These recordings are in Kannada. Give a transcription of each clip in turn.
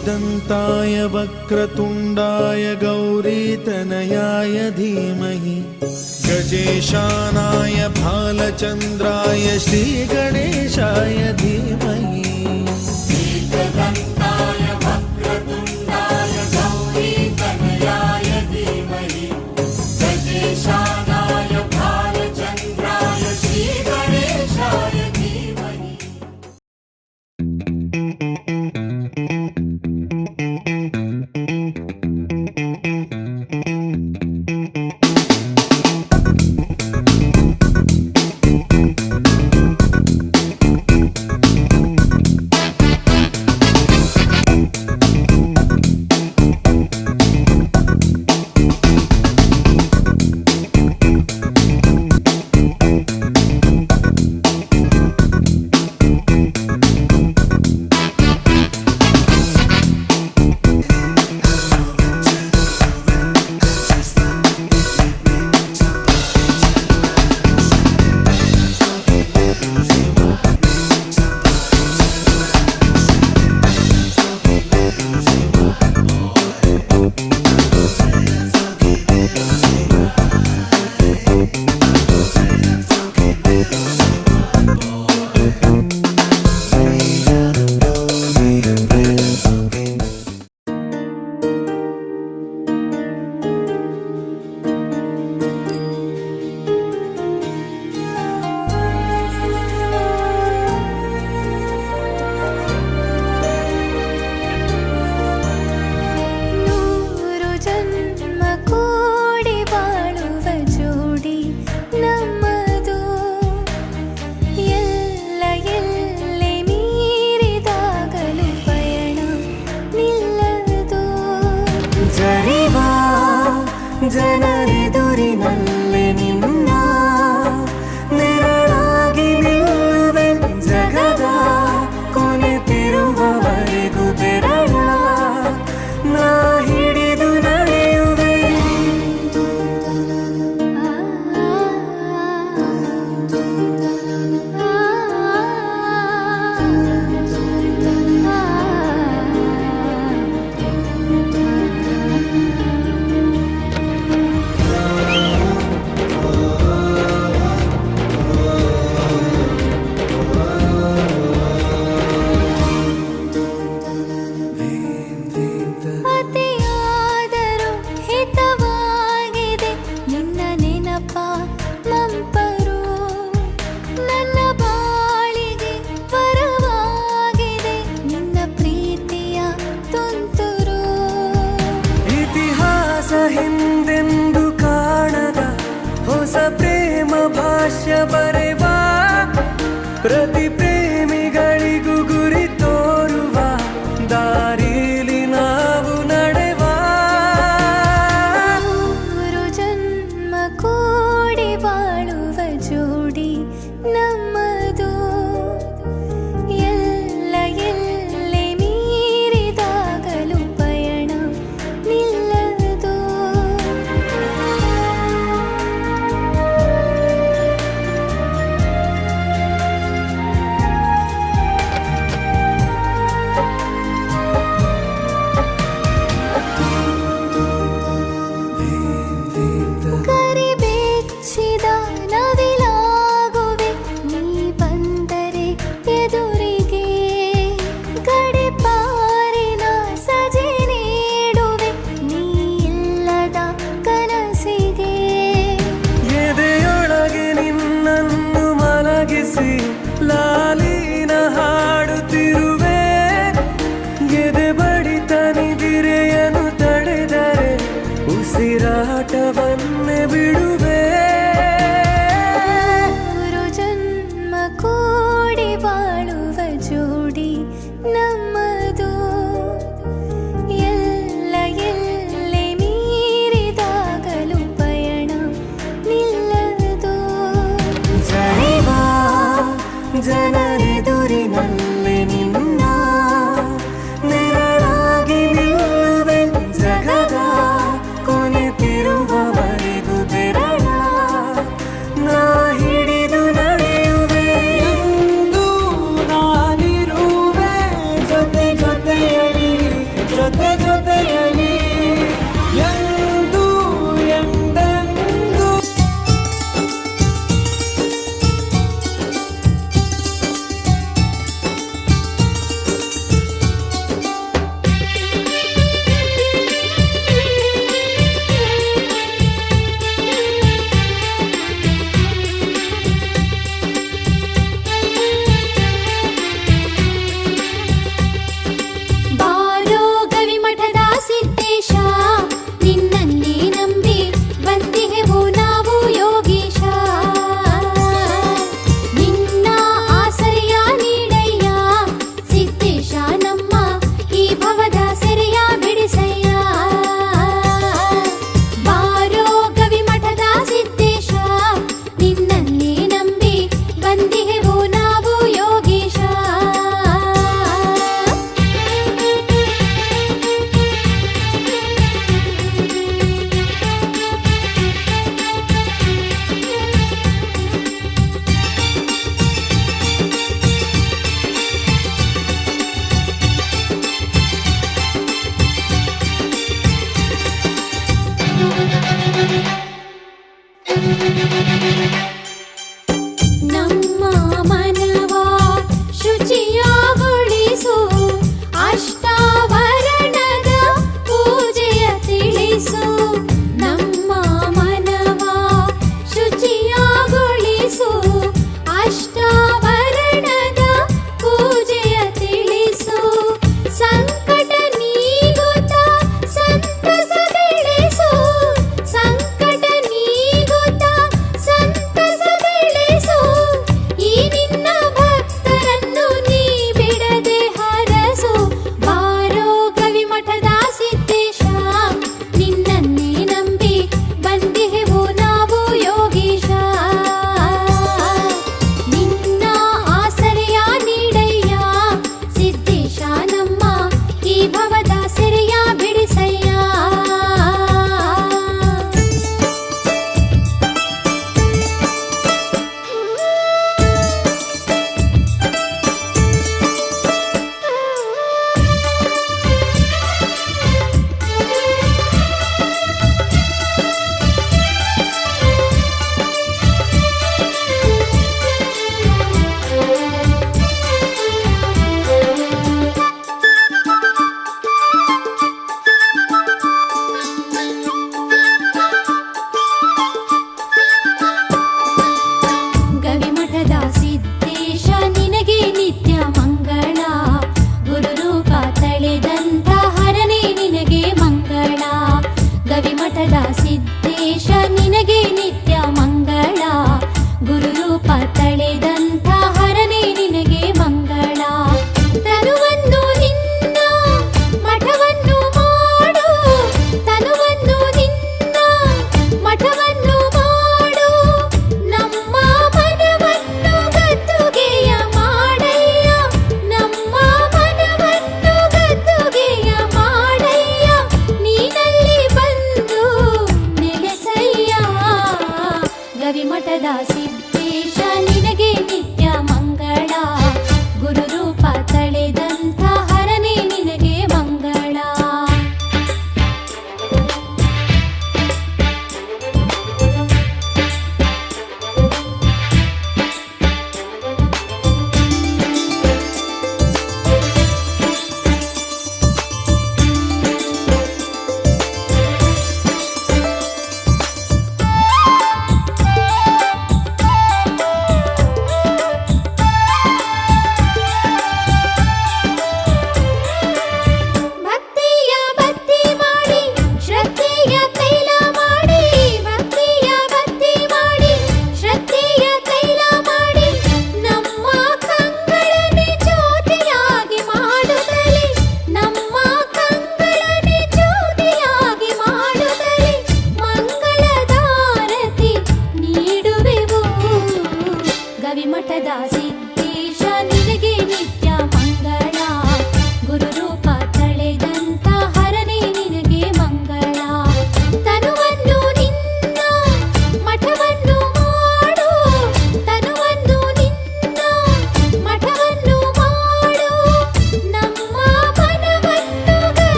एकदन्ताय वक्रतुण्डाय गौरीतनयाय धीमहि गजेशानाय भालचन्द्राय श्रीगणेशाय धीमहि। एकदन्ताय वक्रतुण्डाय गौरीतनयाय धीमहि गजेशानाय भालचन्द्राय श्रीगणेशाय धीमहि। ಜನರೆದುರಿನಲ್ಲಿ ನಿನ್ನ ನೆರಳಾಗಿ ನಿಲ್ಲುವೆ ಜಗದ ಕೊನೆತಿರುವವರೆಗೂ ಬೆರಳ ನಾ ಹಿಡಿದು ನಡೆಯುವೆ ಹಿಂದೆಂದು ಕಾಣದ ಹೊಸ ಪ್ರೇಮ ಭಾಷ್ಯ ಬರೆವಾ ಪ್ರತಿ ಪ್ರೇಮಿಗಳಿಗೂ ಗುರಿ ತೋರುವ ದಾರಿಲಿ ನಾವು ನಡೆವಾ ಮೂರು ಜನ್ಮ ಕೂಡಿ ಬಾಳುವ ಜೋಡಿ ನಮ್ಮದು ಎಲ್ಲ ಎಲ್ಲೆ ಮೀರಿದಾಗಲೂ ಪಯಣ ನಿಲ್ಲದು ಕರಿಬೆಚ್ಚಿದ ನವಿಲಾಗುವೆ ನೀ ಬಂದರೆ ಎದುರಿಗೆ ಗಡಿಪಾರಿನ ಸಜೆ ನೀಡುವೆ ನೀ ಇಲ್ಲದ ಕನಸಿಗೆ ಎದೆಯೊಳಗೆ ನಿನ್ನನ್ನು ಮಲಗಿಸಿ ಲಾಲಿನ ಹಾಡುತ್ತಿರುವೆ ಎದೆ ಬಡಿತ ನಿದಿರೆಯನ್ನು ತಡೆದರೆ ಉಸಿರಾಟವನ್ನೇ ಬಿಡುವೆ ಮೂರು ಜನ್ಮ ಕೂಡಿ ಬಾಳುವ ಜೋಡಿ ನಮ್ಮದು ಎಲ್ಲ ಎಲ್ಲೆ ಮೀರಿದಾಗಲೂ ಪಯಣ ನಿಲ್ಲದು ಜರಿವಾ ಜನರೆದುರಿನಲ್ಲಿ ನಿನ್ನ ನೆರಳಾಗಿ ನಿಲ್ಲುವೆ ಜಗದ ಕೊನೆತಿರುವವ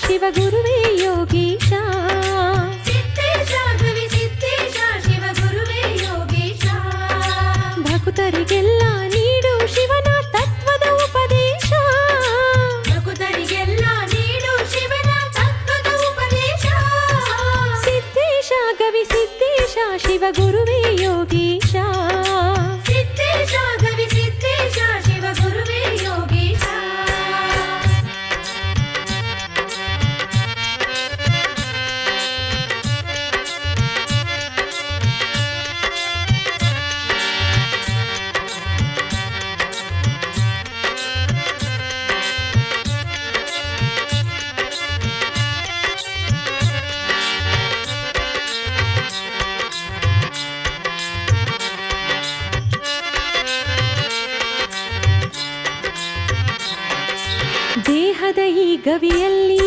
ಶಿವ ಗುರುವೇ ಯೋಗೀಶ ಸಿದ್ದೇಶ ಗವಿ ಸಿದ್ದೇಶ ಶಿವ ಗುರುವೇ ಯೋಗೀಶ ಭಕ್ತರಿಗೆಲ್ಲ ನೀಡು ಶಿವನ ತತ್ವದ ಉಪದೇಶ ಭಕ್ತರಿಗೆಲ್ಲ ನೀಡು ಶಿವನ ತತ್ವದ ಉಪದೇಶ ಸಿದ್ದೇಶ ಗವಿ ಸಿದ್ದೇಶ ಶಿವ ಗುರುವೇ ಯೋಗೀಶ ಸಿದ್ದೇಶ ಗವಿ ಸಿದ್ದೇಶ ಶಿವ ಗುರುವೇ ಯೋಗೀಶ ದೇಹದ ಈ ಗವಿಯಲ್ಲಿ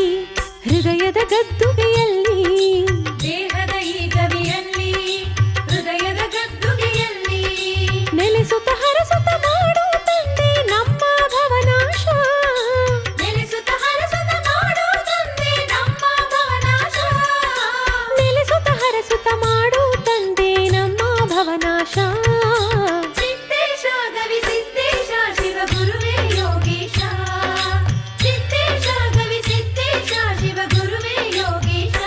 ಹೃದಯದ ಗದ್ದುಗೆಯಲ್ಲಿ ದೇಹದ ಈ ಗವಿಯಲ್ಲಿ ಹೃದಯದ ಗದ್ದುಗೆಯಲ್ಲಿ ನೆಲೆಸುತ್ತ ಹರಸುತ್ತ ಮಾಡು ತಂದೆ ನಮ್ಮ ಭವನಾಶ ನೆಲೆಸುತ್ತ ಹರಸುತ್ತ ಮಾಡೋ ತಂದೆ ನಮ್ಮ ಭವನಾಶ ನೆಲೆಸುತ್ತ ಹರಸುತ್ತ ಮಾಡು ತಂದೆ ನಮ್ಮ ಭವನಾಶ ಸಿದ್ದೇಶ ಗವಿ ಸಿದ್ದೇಶ ಶಿವ ಗುರುವೇ ಯೋಗೀಶ ಸಿದ್ದೇಶ ಗವಿ ಸಿದ್ದೇಶ ಶಿವ ಗುರುವೇ ಯೋಗೀಶ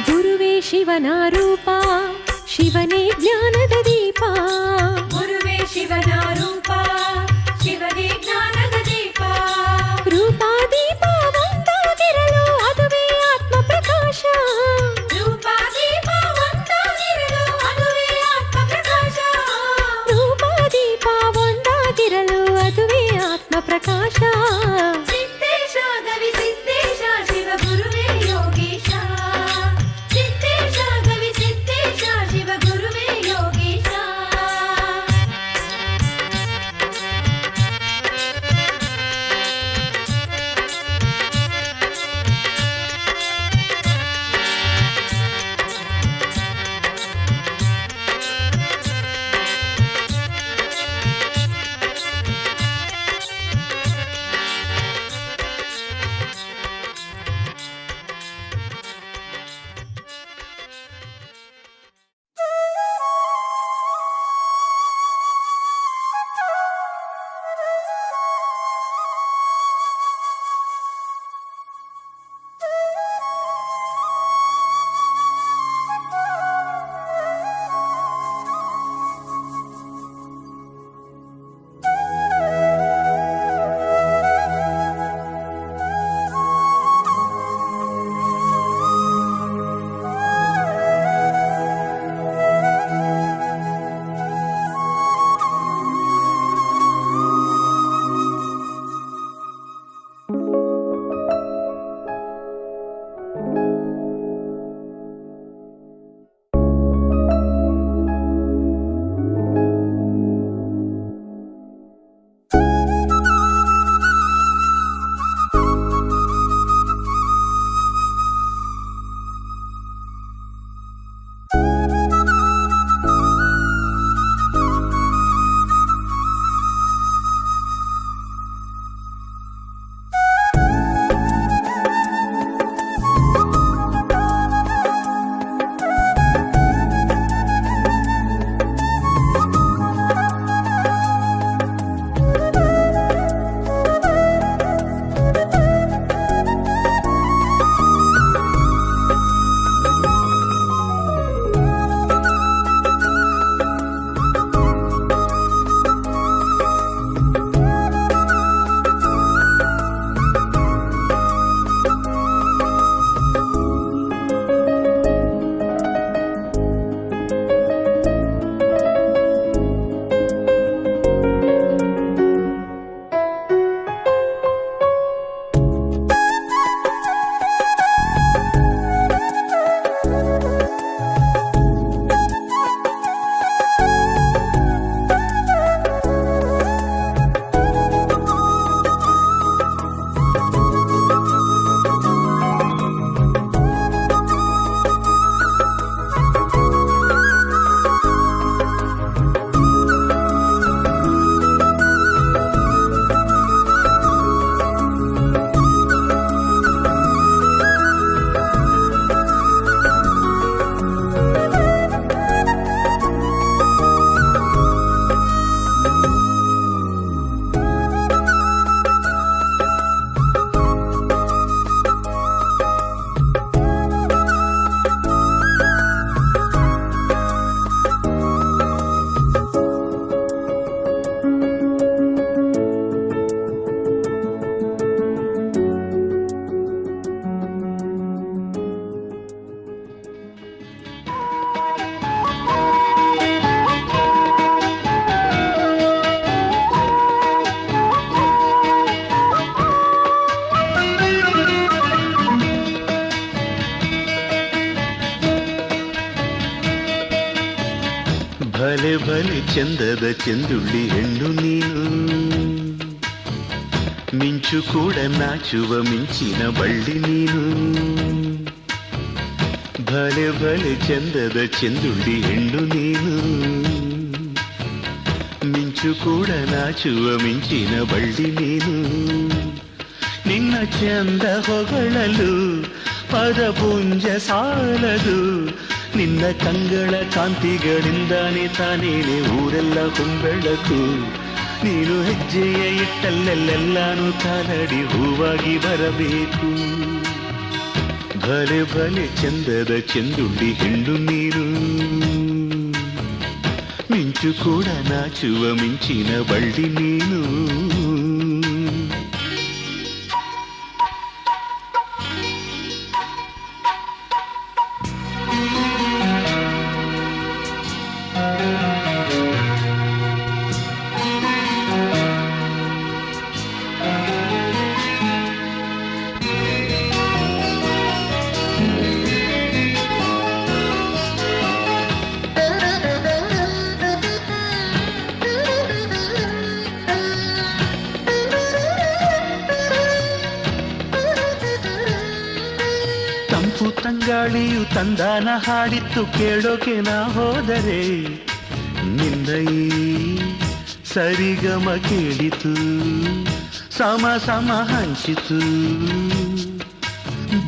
ಗುರುವೇ ಶಿವನ ರೂಪ ಶಿವನೇ ಜ್ಞಾನದ ದೀಪ ಗುರುವೇ ಶಿವನ ರೂಪ ಶಿವನೇ ಜ್ಞಾನದ ದೀಪ ರೂಪ ದೀಪ ಒಂದಾಗಿರಲು ಅದುವೇ ಆತ್ಮ ಪ್ರಕಾಶ ರೂಪ ದೀಪ ಒಂದಾಗಿರಲು ಅದುವೇ ಆತ್ಮ ಪ್ರಕಾಶ ರೂಪ ದೀಪ ಒಂದಾಗಿರಲು ಅದುವೇ ಆತ್ಮ ಪ್ರಕಾಶ ಸಿದ್ದೇಶ ಗವಿ ಸಿದ್ದೇಶ ಶಿವ ಗುರುವೇ ಯೋಗೀಶ ಸಿದ್ದೇಶ ಗವಿ ಸಿದ್ದೇಶ ಶಿವ ಗುರುವೇ ಯೋಗೀಶ ಭಲೆ ಭಲೆ ಚಂದದ ಚೆಂದುಳ್ಳಿ ಹೆಣ್ಣು ನೀನು, ಮಿಂಚು ಕೂಡ ನಾಚುವ ಮಿಂಚಿನ ಬಳ್ಳಿ ನೀನು. ಭಲೆ ಭಲೆ ಚಂದದ ಚೆಂದುಳ್ಳಿ ಹೆಣ್ಣು ನೀನು, ಮಿಂಚು ಕೂಡ ನಾಚುವ ಮಿಂಚಿನ ಬಳ್ಳಿ ನೀನು. ನಿನ್ನ ಚಂದ ಹೊಗಳಲು ಪದಪುಂಜ ಸಾಲದು, ನಿನ್ನ ಕಂಗಳ ಕಾಂತಿಗಳಿಂದಾನೆ ತಾನೇನೆ ಊರೆಲ್ಲ ಹೊಂಬೆಳಕು. ನೀನು ಹೆಜ್ಜೆಯ ಇಟ್ಟಲ್ಲೆಲ್ಲೆಲ್ಲಾನು ಕಾಲಡಿ ಹೂವಾಗಿ ಬರಬೇಕು. ಭಲೆ ಭಲೆ ಚಂದದ ಚೆಂದುಳ್ಳಿ ಹೆಣ್ಣು ನೀನು, ಮಿಂಚು ಕೂಡ ನಾಚುವ ಮಿಂಚಿನ ಬಳ್ಳಿ ನೀನು. ತಂಪು ತಂಗಾಳಿಯು ತಂದಾನ ಹಾಡಿತ್ತು ಕೇಳೋಕೆ ನಾ ಹೋದರೆ, ನಿನ್ನ ಈ ಸರಿಗಮ ಕೇಳಿತು ಸಮ ಸಮ ಹಂಚಿತು.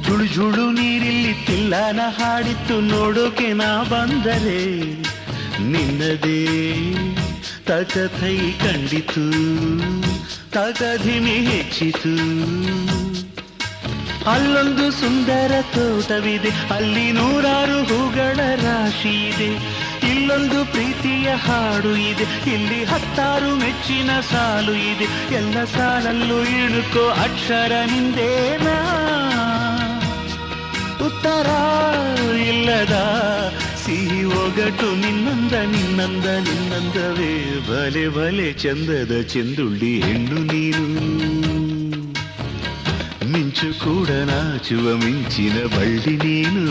ಜುಳು ಜುಳು ನೀರಿಲ್ಲಿ ತಿಲ್ಲಾನ ಹಾಡಿತ್ತು ನೋಡೋಕೆ ನಾ ಬಂದರೆ, ನಿನ್ನದೇ ತಕಥೈ ಕಂಡಿತು ತಕಧಿಮಿ ಹೆಚ್ಚಿತು. ಅಲ್ಲೊಂದು ಸುಂದರ ತೋಟವಿದೆ, ಅಲ್ಲಿ ನೂರಾರು ಹೂಗಳ ರಾಶಿ ಇದೆ. ಇಲ್ಲೊಂದು ಪ್ರೀತಿಯ ಹಾಡು ಇದೆ, ಇಲ್ಲಿ 10 ಮೆಚ್ಚಿನ ಸಾಲು ಇದೆ. ಎಲ್ಲ ಸಾಲಲ್ಲೂ ಇಣುಕೋ ಅಕ್ಷರ ನಿಂದೇನಾ, ಉತ್ತರ ಇಲ್ಲದ ಸಿಹಿ ಒಗಟು ನಿನ್ನಂದ ನಿನ್ನಂದ ನಿನ್ನಂದವೇ. ಭಲೆ ಭಲೆ ಚಂದದ ಚೆಂದುಳ್ಳಿ ಹೆಣ್ಣು ನೀನು, ಮಿಂಚು ಕೂಡ ನಾಚುವ ಮಿಂಚಿನ ಬಳ್ಳಿ ನೀನು.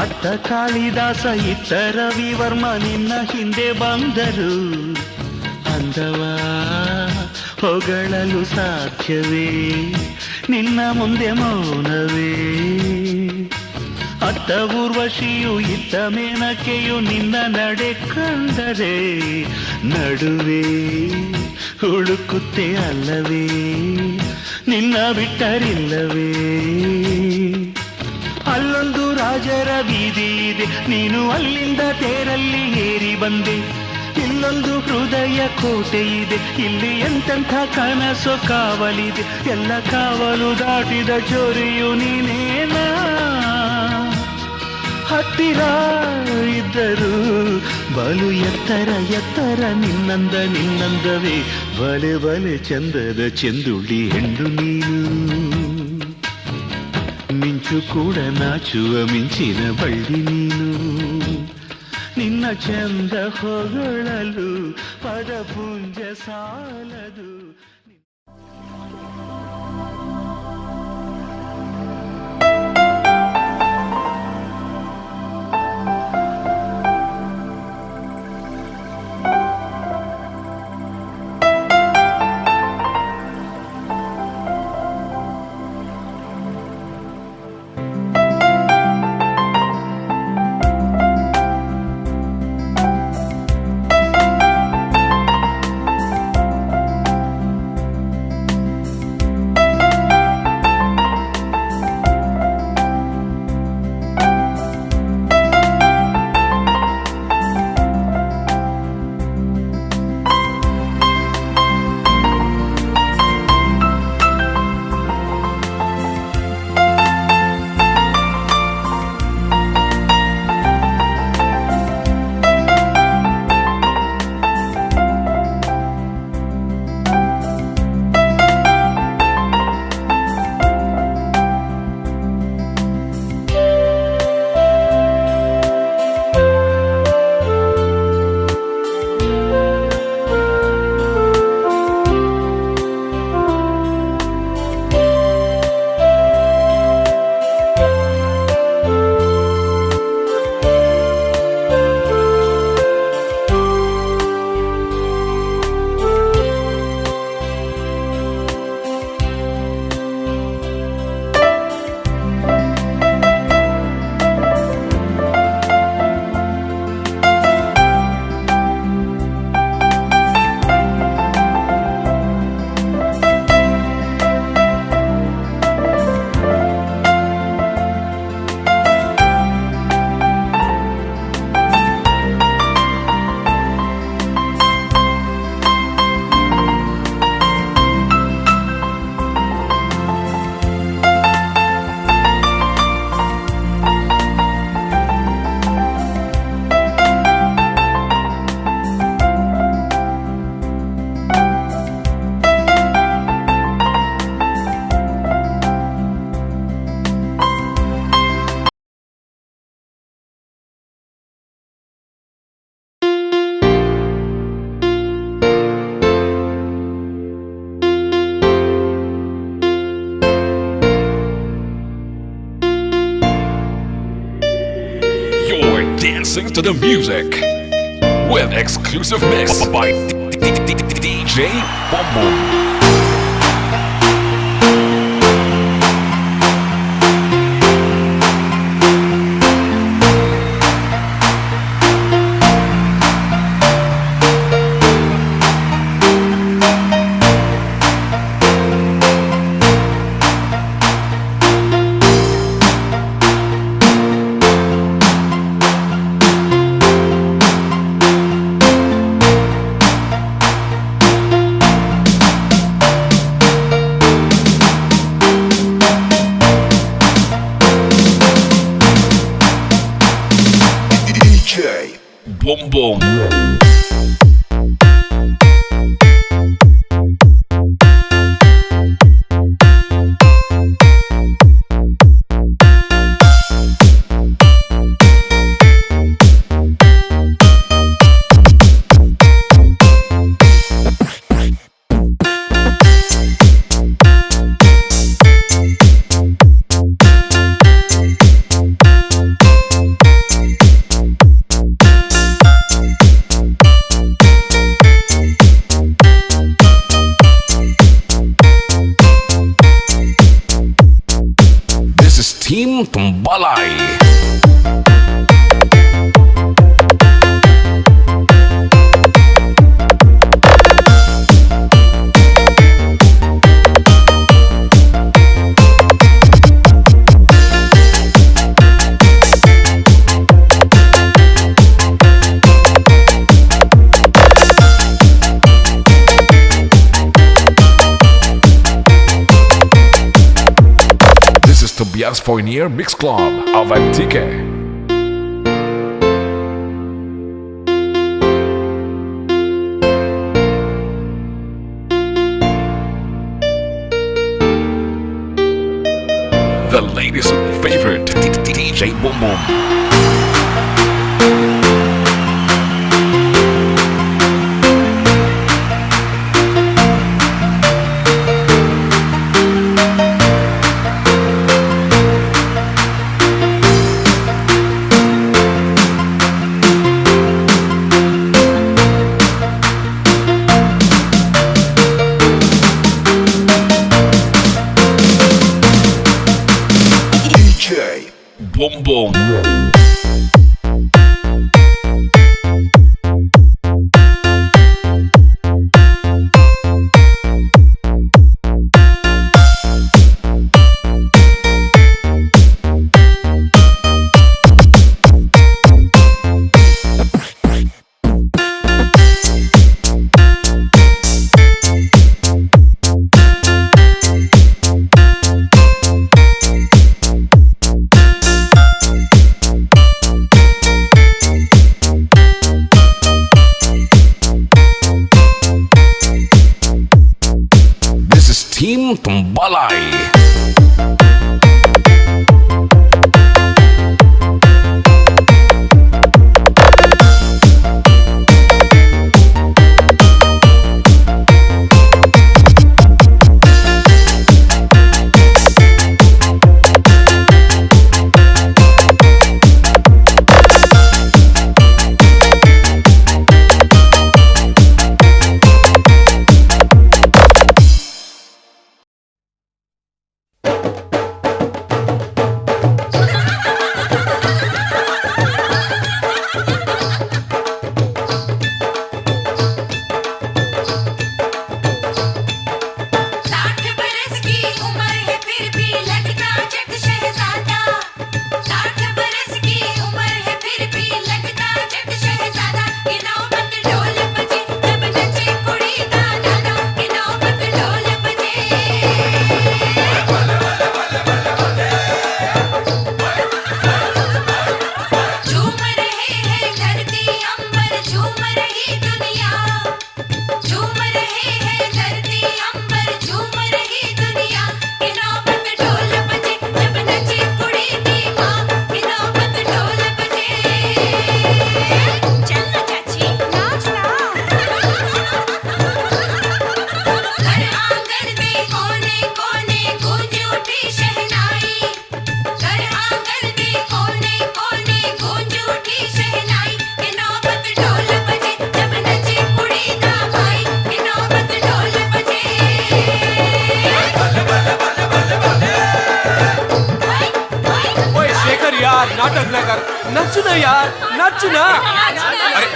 ಅತ್ತ ಕಾಳಿದಾಸ ಇತ್ತ ರವಿವರ್ಮ ನಿನ್ನ ಹಿಂದೆ ಬಂದರು. ಅಂದವ ಹೊಗಳಲು ಸಾಧ್ಯವೇ, ನಿನ್ನ ಮುಂದೆ ಮೌನವೇ. ಅತ್ತ ಊರ್ವಶಿಯು ಇತ್ತ ಮೇನಕೆಯು ನಿನ್ನ ನಡೆ ಕಂಡರೆ, ನಡುವೆ ಹುಡುಕುತ್ತೆ ಅಲ್ಲವೇ, ನಿನ್ನ ಬಿಟ್ಟರಿಲ್ಲವೇ. ಅಲ್ಲೊಂದು ರಾಜರ ಬೀದಿ ಇದೆ, ನೀನು ಅಲ್ಲಿಂದ ತೇರಲ್ಲಿ ಏರಿ ಬಂದೆ. ಇಲ್ಲೊಂದು ಹೃದಯ ಕೋಟೆ ಇದೆ, ಇಲ್ಲಿ ಎಂತೆಂಥ ಕನಸು ಕಾವಲಿದೆ. ಎಲ್ಲ ಕಾವಲು ದಾಟಿದ ಚೋರಿಯು ನೀನೇನಾ, ಹತ್ತಿರ ಇದ್ದರು ಬಲು ಎತ್ತರ ಎತ್ತರ ನಿನ್ನಂದ ನಿನ್ನಂದವೇ. ಬಲೆ ಬಲೆ ಚಂದದ ಚೆಂದುಳ್ಳಿ ಹೆಣ್ಣು ನೀನು, ಮಿಂಚು ಕೂಡ ನಾಚುವ ಮಿಂಚಿನ ಬಳ್ಳಿ ನೀನು. ನಿನ್ನ ಚಂದ ಹೊಗಳಲು ಪದಪುಂಜ ಸಾಲದು. listen to the music with exclusive mix by DJ Boom Boom. DJ Boom Boom. Team Tumbalay. Tobias Fournier Mix Club avec Ticket. The latest favorite DJ Boom Boom. Boom Boom. Team Tumbalay. नाचो ना यार, नाचो ना। अरे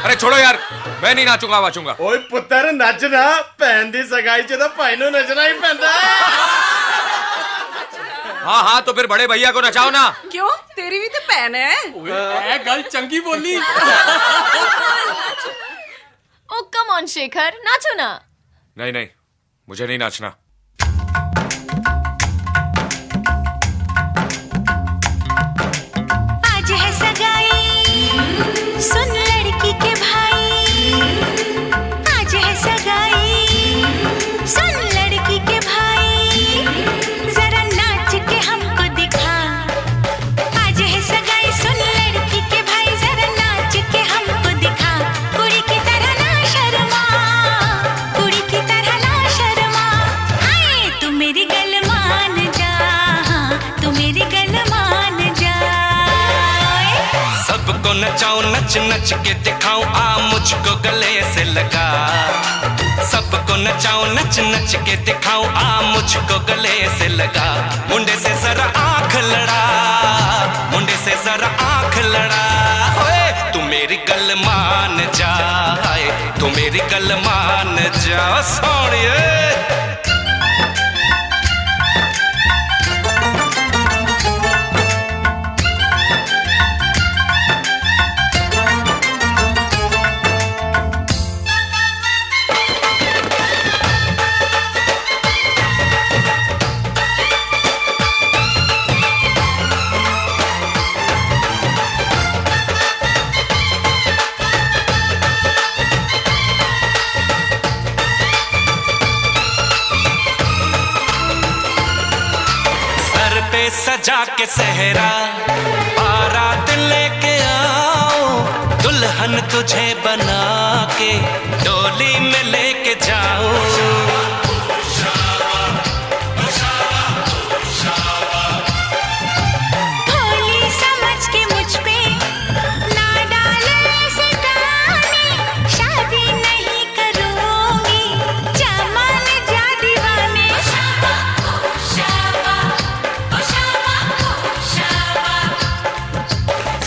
अरे छोड़ो यार, मैं नहीं नाचूंगा वाचूंगा। ओए पुत्र नचना, भैन दी सगाई च तो भाई नु नचना ही पैंदा। हाँ हाँ तो फिर बड़े भैया को नचाओ ना। क्यों, तेरी भी तो भैन है। गल चंगी बोली। ओ कम ऑन शेखर, नाचो ना। नहीं नहीं, मुझे नहीं नाचना। आज है सगाई, सुन लड़की के भाई। आज है सगाई, सुन लड़की के भाई। जरा नाच के हमको दिखा। आज है सगाई, सुन लड़की के भाई। जरा नाच के हमको दिखा। कुड़ी की तरह ना शर्मा, कुड़ी की तरह ना शर्मा। आए तू मेरी गल मान जा, तू मेरी गल मान जा। सबको नचाऊं, नच नच के दिखाऊं, आ मुझको गले से लगा। सबको नचाऊं, नच नच के दिखाऊं, आ मुझको गले से लगा। मुंडे से जरा आंख लड़ा, मुंडे से जरा आंख लड़ा। ओए तू मेरी गल मान जा, तू मेरी गल मान जा सोनिए। सजा के सहरा बारात लेके आओ, दुल्हन तुझे बना के डोली में लेके जाओ। भोली समझ के मुझ पे ना डाले ऐसे ताने। शादी नहीं करूंगी, जा मान जा दीवाने।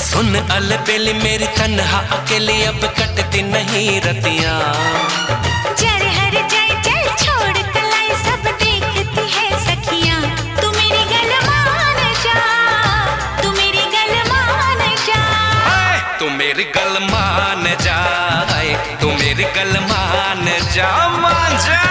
सुन अलबेली मेरी तन्हा अकेली, अब कटती नहीं रतियां। जर हर जाए चल छोड़ कलाई, सब देखती है सखियां। तू मेरी गल मान जा, तू मेरी गल मान जा। तू मेरी गल मान जा, तू मेरी गल मान जा, मान जा।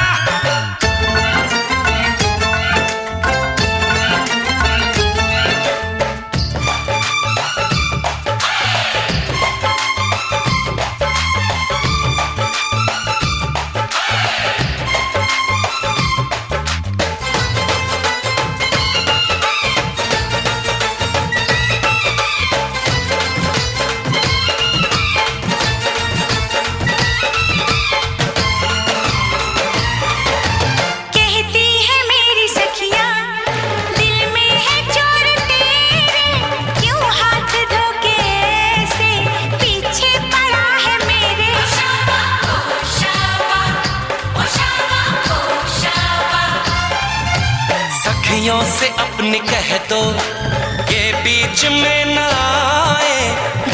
से अपनी कह दो ये बीच में ना आए,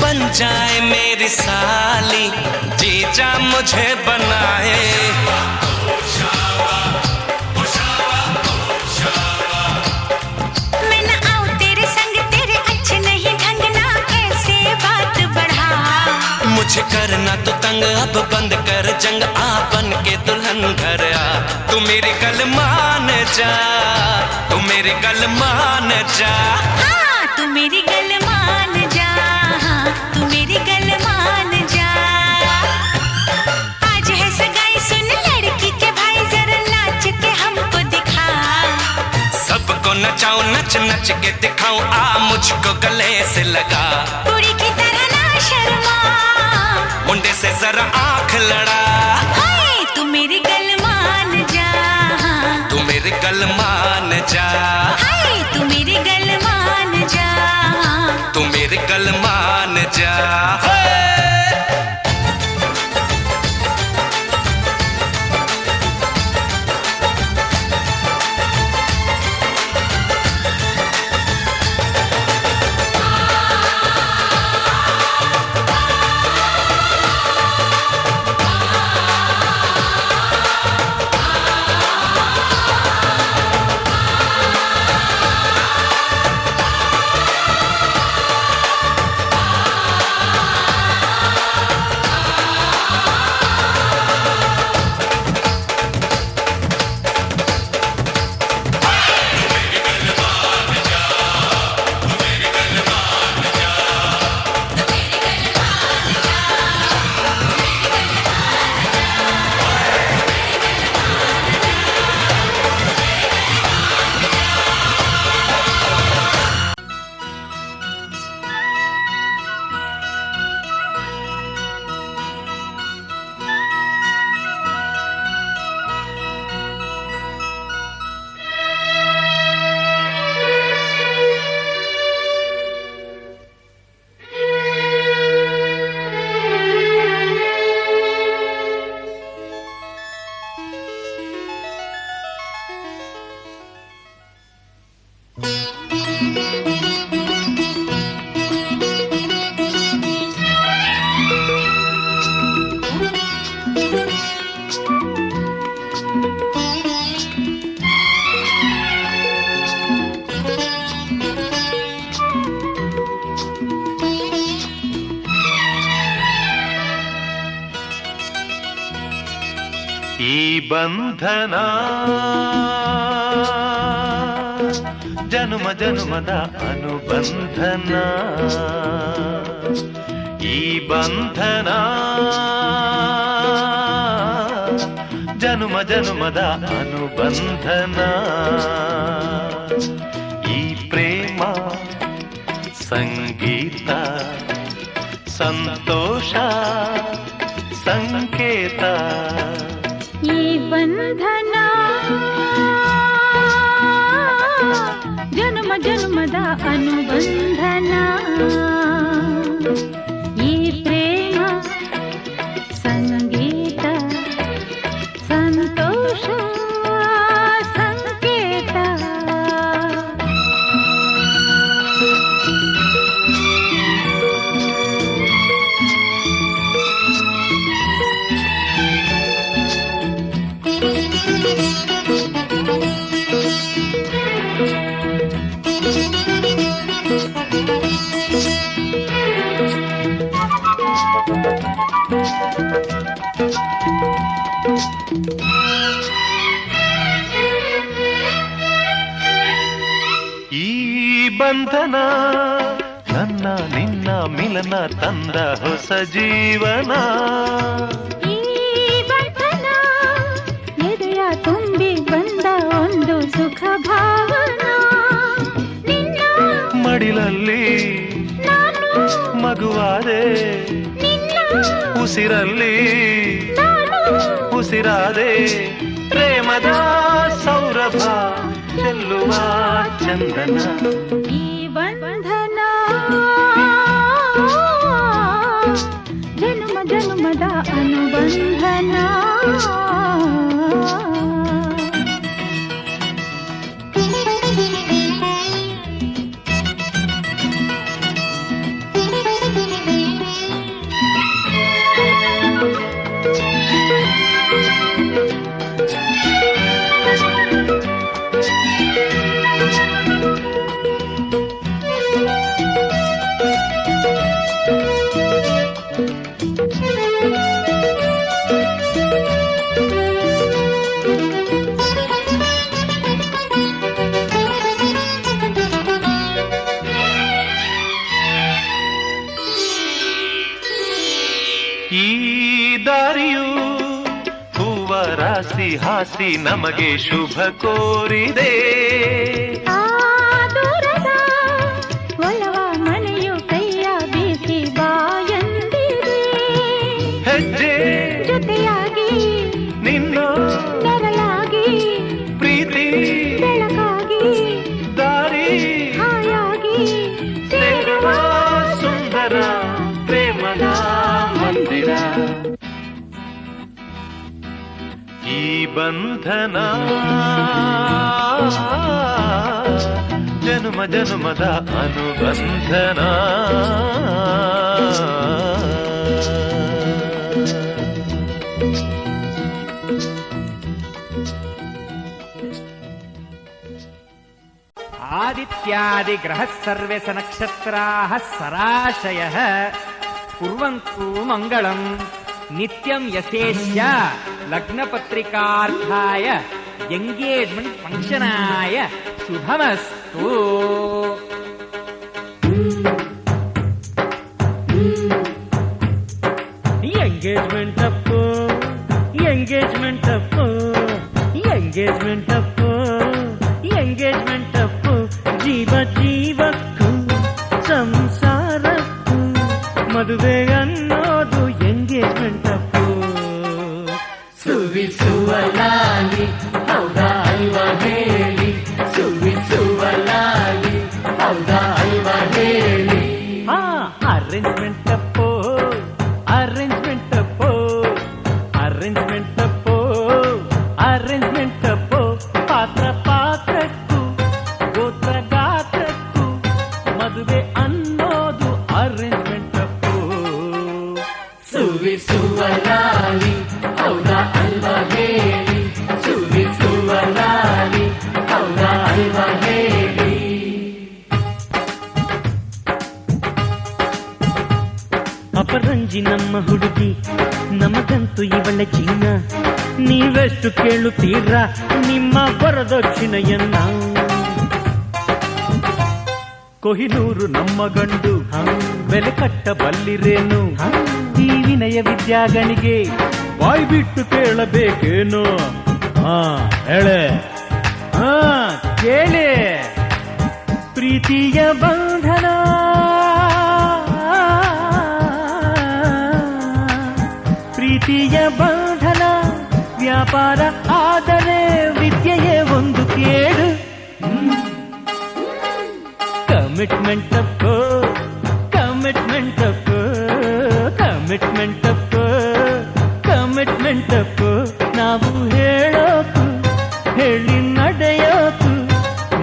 बन जाए मेरी साली, जीजा मुझे बनाए। मैं ना आऊं तेरे संग, तेरे अच्छे नहीं ढंग, ना ऐसे बात बढ़ा। मुझे करना तो तंग, अब बंद कर जंग, आ बन के दुल्हन घर आ। तू मेरी गल मान जा, तू मेरी गल मान जा। हाँ तू मेरी गल मान जा, तू मेरी गल मान जा। आज है सगाई, सुन लड़की के भाई, जरा नाच के हमको दिखा। सबको नचाऊं, नच नच के दिखाऊं, आ मुझको गले से लगा। कुड़ी की तरह ना शर्मा, मुंडे से जरा आंख लड़ा। हाय तू मेरी गल मान जा, तू मेरी गल मान जा। हाय तू मेरी गल मान जा, तू मेरी गल मान जा। ಈ ಬಂಧನ ಜನುಮ ಜನುಮದ ಅನುಬಂಧನ ಈ ಬಂಧನ ಜನುಮ ಜನುಮದ ಅನುಬಂಧನ ಈ ಪ್ರೇಮ ಸಂಗೀತ ಸಂತೋಷ ಸಂಕೇತ ಈ ಬಂಧನ ಜನ್ಮ ಜನ್ಮದ ಅನುಬಂಧನ ಈ ಪ್ರೇಮ ಸಂಗೀತ ಸಂತೋಷ ಸಂಕೇತ ಈ ಬಂಧನ ನನ್ನ ನಿನ್ನ ಮಿಲನ ತಂದ ಹೊಸ ಜೀವನ ಈ ಬಂಧನ ಎದೆಯ ತುಂಬಿ ಬಂದ ಒಂದು ಸುಖ ಭಾವನಾ ನಿನ್ನ ಮಡಿಲಲ್ಲಿ ನಾನು ಮಗುವಾದೆ ನಿನ್ನ ಉಸಿರಲ್ಲಿ ನಾನು ಉಸಿರಾದೆ ಪ್ರೇಮದ ಸೌರಭ ಚೆಲ್ಲುವ ಚಂದನ ಈ ಬಂಧನ ಜನ್ಮ ಜನ್ಮದ ಅನುಬಂಧನ ಈ ದಾರಿಯು ಹೂವ ರಾಶಿ ಹಾಸಿ ನಮಗೆ ಶುಭ ಕೋರಿದೆ ಆ ದೂರದ ಒಲವ ಮನೆಯು ಕೈಯ ಬೀಸಿ ಬಾಯಂದಿದೆ ಹೆಜ್ಜೆ ಜೊತೆಯಾಗಿ ನಿನ್ನ ನೆರಳಾಗಿ ಪ್ರೀತಿ ಬೆಳಕಾಗಿ ದಾರಿ ಹಾಯಾಗಿ ಸೇರುವ ಸುಂದರ ಪ್ರೇಮದ ಮಂದಿರ ಈ ಬಂಧನ ಜನುಮ ಜನುಮದ ಅನುಬಂಧನ आदित्यादिग्रहः सर्वे स नक्षत्राः सराशयः कुर्वन्तु मङ्गलम् नित्यं यशेष्य लग्नपत्रिकार्थाय एङ्गेज्मेण्ट् फङ्क्षनाय शुभमस्तु ಎಂಗೇಜ್ಮೆಂಟ್ ಅಪ್ಪು ಎಂಗೇಜ್ಮೆಂಟ್ ಅಪ್ಪು ಎಂಗೇಜ್ಮೆಂಟ್ ಅಪ್ಪು ಎಂಗೇಜ್ಮೆಂಟ್ ಅಪ್ಪು ಜೀವ ಜೀವಕ್ಕೂ ಸಂಸಾರಕ್ಕೂ ಮದುವೆ ಅನ್ನೋದು ಎಂಗೇಜ್ಮೆಂಟ್ ಅಪ್ಪು ಸುವಿಸುವಲಾಲಿ ಹೌದಾ ಅಲ್ವಾ ಹೇಳಿ ಸುವಿಸುವಲಾಲಿ ಹೌದಾ ಅಲ್ವಾ ಹೇಳಿ arrangement Appu arrangement Appu arrangement Appu arrangement Appu ಪಾತ್ರ ಪಾತ್ರಕ್ಕೂ ಗೋತ್ರ ಗಾತ್ರಕ್ಕೂ ಮದುವೆ ಅನ್ನೋದು ಅರೇಂಜ್ಮೆಂಟ್ ಅಪ್ಪು ಸುವಿಸುವಲಾಲಿ ಹೌದಾ ಅಲ್ವಾ ಹೇಳಿ ಸುವಿಸುವಲಾಲಿ ಹೌದಾ ಅಲ್ವಾ ಹೇಳಿ ಅಪರಂಜಿ ನಮ್ಮ ಹುಡುಗಿ ನಮಗ ನಮಗಂತೂ ಇವಳ ಜೀವನ, ನೀವೆಷ್ಟು ಕೇಳುತ್ತೀರಾ ನಿಮ್ಮ ವರದಕ್ಷಿಣೆಯನ್ನ. ಕೊಹಿನೂರು ನಮ್ಮ ಗಂಡು, ಬೆಲೆ ಕಟ್ಟಬಲ್ಲಿರೇನು, ಈ ವಿನಯ ವಿದ್ಯಾಗಣಿಗೆ ಬಾಯ್ ಬಿಟ್ಟು ಕೇಳಬೇಕೇನು? ಹೇಳೆ ಕೇಳಿ. ಪ್ರೀತಿಯ ಬಂಧನ ಪ್ರೀತಿಯ ಬಂಧನ ವ್ಯಾಪಾರ ಆದರೆ ವಿದ್ಯೆಯೇ ಒಂದು ಕೇಡು. Commitment Appu commitment Appu commitment Appu commitment Appu. ನಾವು ಹೇಳೋಕು ಹೇಳಿ ನಡೆಯೋಕು,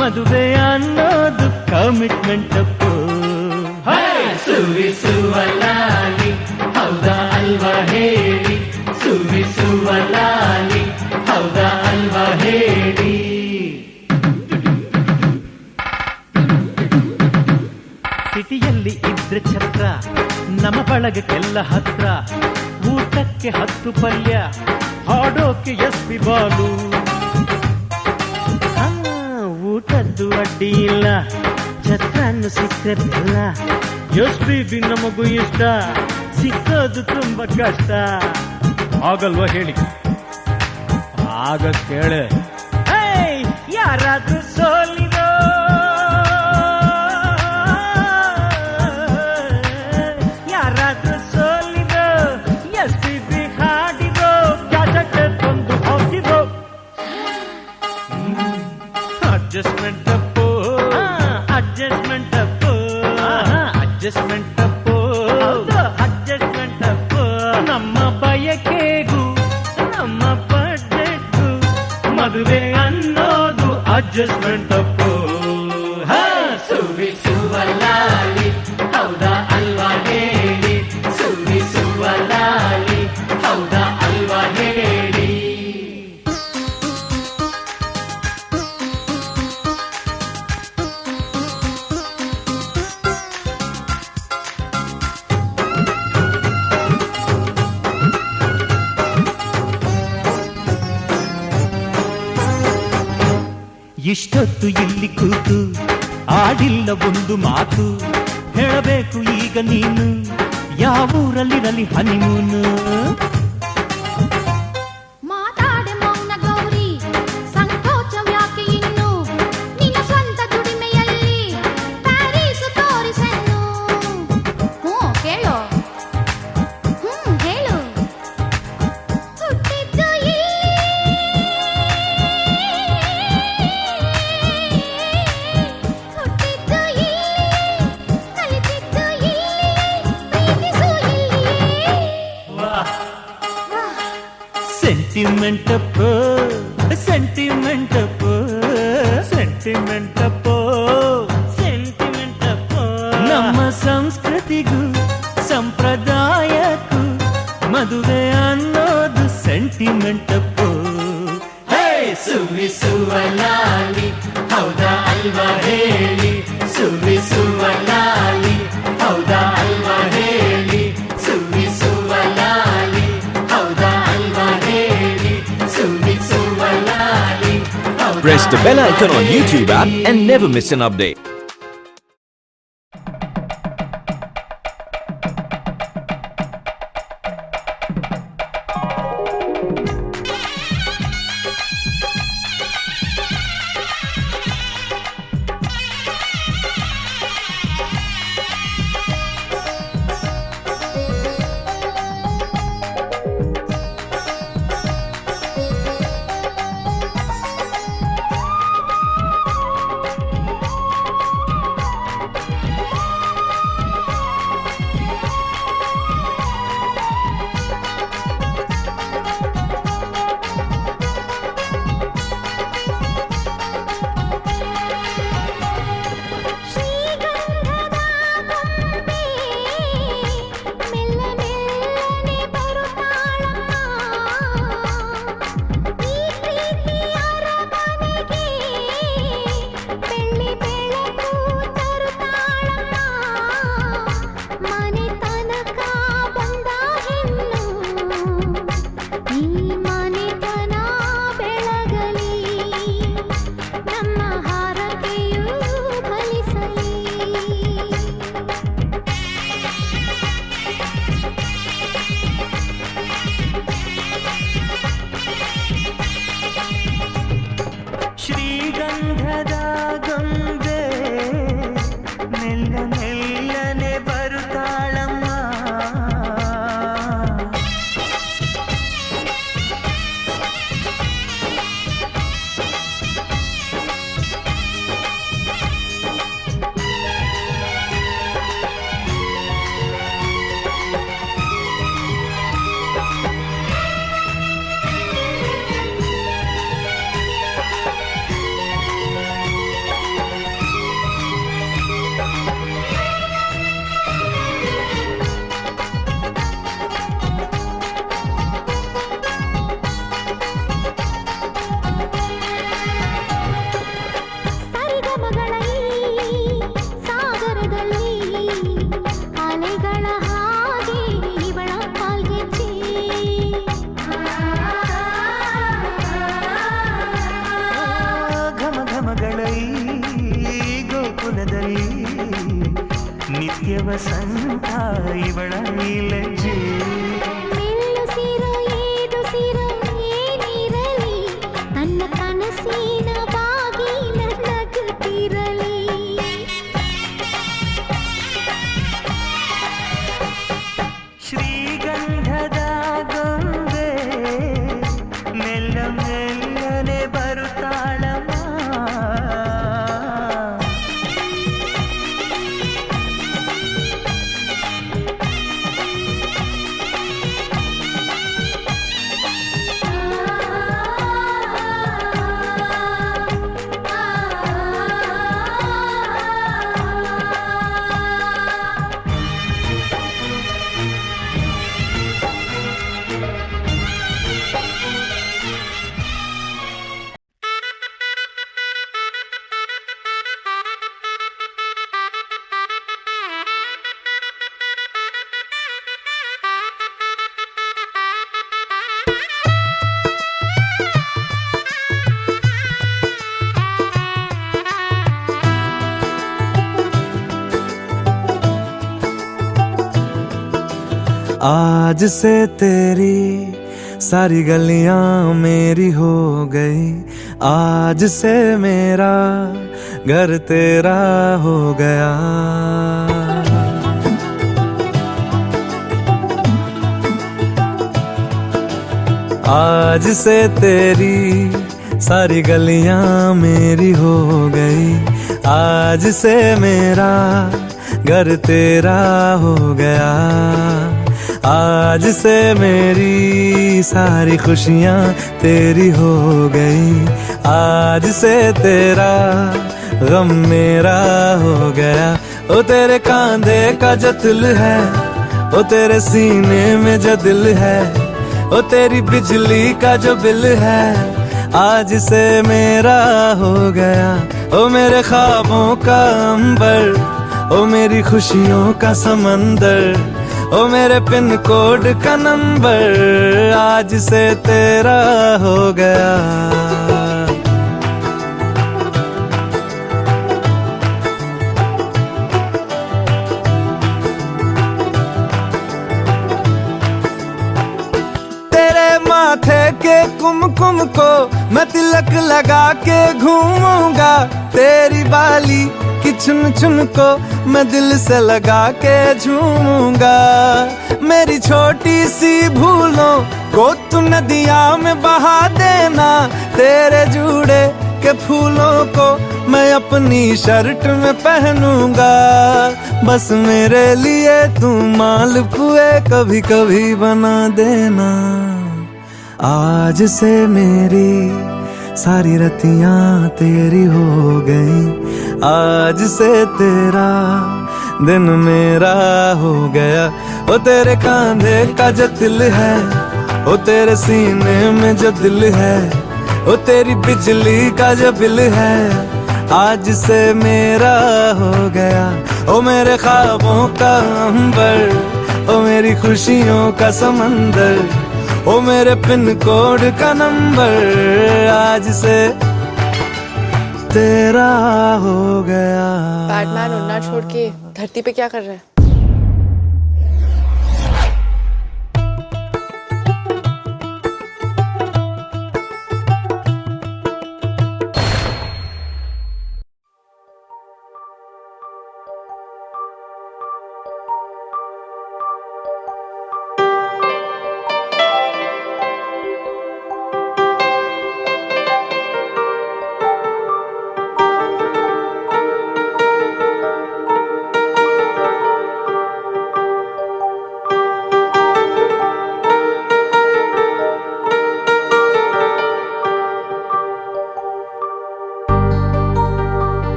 ಮದುವೆ ಅನ್ನೋದು ಕಮಿಟ್ಮೆಂಟ್ ಅಪ್ಪು. ಸುವಿಸುವ ಲಾಲಿ ಹೌದಾ ಅಲ್ವಾ ಹೇಳಿ, ಸುವಿಸುವ ಲಾಲಿ ಹೌದಾ ಅಲ್ವಾ ಹೇಳಿ. ಸಿಟಿಯಲ್ಲಿ ಇದ್ರೆ ಛತ್ರ, ನಮ್ಮ ಬಳಗಕ್ಕೆಲ್ಲ ಹತ್ರ, ಊಟಕ್ಕೆ 10 ಪಲ್ಯ, ಹಾಡೋಕೆ ಎಸ್ಪಿ ಬಾಲು. ಊಟದ್ದು ಅಡ್ಡಿ ಇಲ್ಲ, ಛತ್ರನ್ನು ಸಿಕ್ಕದಿಲ್ಲ, ಎಸ್ಪಿ ನಮಗೂ ಇಷ್ಟ, ಸಿಕ್ಕೋದು ತುಂಬಾ ಕಷ್ಟ. ಆಗಲ್ವಾ ಹೇಳಿ? ಆಗ ಕೇಳೆ. ಯಾರಾದ್ರೂ ಸೋಲಿರೋ, ಯಾರಾದ್ರೂ ಸೋಲಿರೋ, ಎಸ್ಪಿ ಹಾಡಿರೋ, ಜಾಜಕ್ಕೆ ತಂದು ಹೋಗಿರೋ. Adjustment Appu adjustment Appu adjustment Appu adjustment Appu. ನಮ್ಮ ಬಯಕೆಗೂ ನಮ್ಮ ಬಡ್ಜೆಟ್ಗೂ ಮದುವೆ ಅನ್ನೋದು ಅಡ್ಜಸ್ಟ್ಮೆಂಟ್ ಅಪ್ಪು. ಸುವಿಸುವ ಲಾಲಿ ಹೌದಾ ಅಲ್ವಾ ಹೇಳಿ, ಸುವಿಸುವ ಲಾಲಿ ಹೌದಾ ಅಲ್ವಾ ಹೇಳಿ. ಇಷ್ಟೊತ್ತು ಇಲ್ಲಿ ಕೂತು ಆಡಿಲ್ಲ ಒಂದು ಮಾತು, ಹೇಳಬೇಕು ಈಗ ನೀನು ಯಾವೂರಲ್ಲಿರಲಿ ಹನಿಮೂನು. ಮಾತಾಡೆ ಮೌನ ಗೌರಿ, ಸಂಕೋಚವ್ಯಾಕೆ ಇನ್ನು, ನಿನ್ನ ಸ್ವಂತ ದುಡಿಮೆಯಲ್ಲಿ ಪ್ಯಾರೀಸು ತೋರಿಸೆನ್ನು. ಕೇಳು ಹೇಳು. ಹುಟ್ಟಿದ್ದು ಹುಟ್ಟಿದ್ದು ಕಲಿತಿದ್ದು ಪ್ರೀತಿಸು ಸೆಂಟಿಮೆಂಟ್ ಅಪ್ಪು ಸೆಂಟಿಮೆಂಟ್ ಅಪ್ಪು ಸೆಂಟಿಮೆಂಟ್ ಅಪ್ಪು ಸೆಂಟಿಮೆಂಟ್ ಅಪ್ಪು. ನಮ್ಮ ಸಂಸ್ಕೃತಿಗೂ ಸಂಪ್ರದಾಯಕ್ಕೂ ಮದುವೆ ಅನ್ನೋದು ಸೆಂಟಿಮೆಂಟ್ ಅಪ್ಪು. ಸುವಿಸುವ ಲಾಲಿ ಹೌದಾ ಅಲ್ವಾ ಹೇಳಿ, ಸುವಿಸುವ ಲಾಲಿ ಹೌದಾ ಅಲ್ವಾ ಹೇಳಿ, ಸುವಿಸುವ ಲಾಲಿ ಹೌದಾ ಅಲ್ವಾ ಹೇಳಿ, ಸುವಿಸುವ ಲಾಲಿ. Press the bell icon on YouTube app and never miss an update. ಶ್ರೀಗಂಧದ ಗೊಂಬೆ ಮೆಲ್ಲ ಮೆಲ್ಲನೆ ಬರುತ್ತಾಳಮ್ಮ. ಸರಿಗಮಗಳ ಈ ಸಾಗರದಲ್ಲಿ ಅಲೆಗಳ ಹಾಗೆ ಇವಳ ಕಾಲ್ಗೆಜ್ಜೆ. ಘಮ ಘಮಗಳ ಈ ಗೋಕುಲದಲ್ಲಿ ನಿತ್ಯ ವಸಂತ ಇವಳ ಲಜ್ಜೆ. ಮೆಲ್ಲುಸಿರು ಏದುಸಿರು ಏನಿರಲಿ ನನ್ನ ಕನಸಿನ ಬಾಗಿಲ ನಗುತ್ತಿರಲಿ. ಶ್ರೀಗಂಧದ ಗೊಂಬೆ ಮೆಲ್ಲ ಮೆಲ್ಲನೆ ಬರುತ್ತಾಳಮ್ಮ. आज से तेरी सारी गलियां मेरी हो गई, आज से मेरा घर तेरा हो गया. आज से तेरी सारी गलियां मेरी हो गई, आज से मेरा घर तेरा हो गया. आज से मेरी सारी खुशियाँ तेरी हो गई, आज से तेरा गम मेरा हो गया. ओ तेरे कांधे का जो दिल है, ओ तेरे सीने में जो दिल है, ओ तेरी बिजली का जो बिल है, आज से मेरा हो गया. ओ मेरे ख्वाबों का अंबर, ओ मेरी खुशियों का समंदर, ओ मेरे पिन कोड का नंबर, आज से तेरा हो गया. तेरे माथे के कुमकुम को मैं तिलक लगा के घूमूंगा, तेरी बाली की चुन चुन को मैं दिल से लगा के झूमूंगा. मेरी छोटी सी भूलों को तू नदिया में बहा देना, तेरे जूड़े के फूलों को मैं अपनी शर्ट में पहनूंगा. बस मेरे लिए तू मालपुए कभी कभी बना देना. आज से मेरी सारी रतियां तेरी हो गई, आज से तेरा दिन मेरा हो गया. ओ तेरे कांधे का जो दिल है, ओ तेरे सीने में जो दिल है, ओ तेरी बिजली का जो बिल है, आज से मेरा हो गया. ओ मेरे ख्वाबों का अंबर, ओ मेरी खुशियों का समंदर, ओ मेरे पिन कोड का नंबर, आज से तेरा हो गया. बैटमैन उड़ना छोड़ के धरती पे क्या कर रहा है?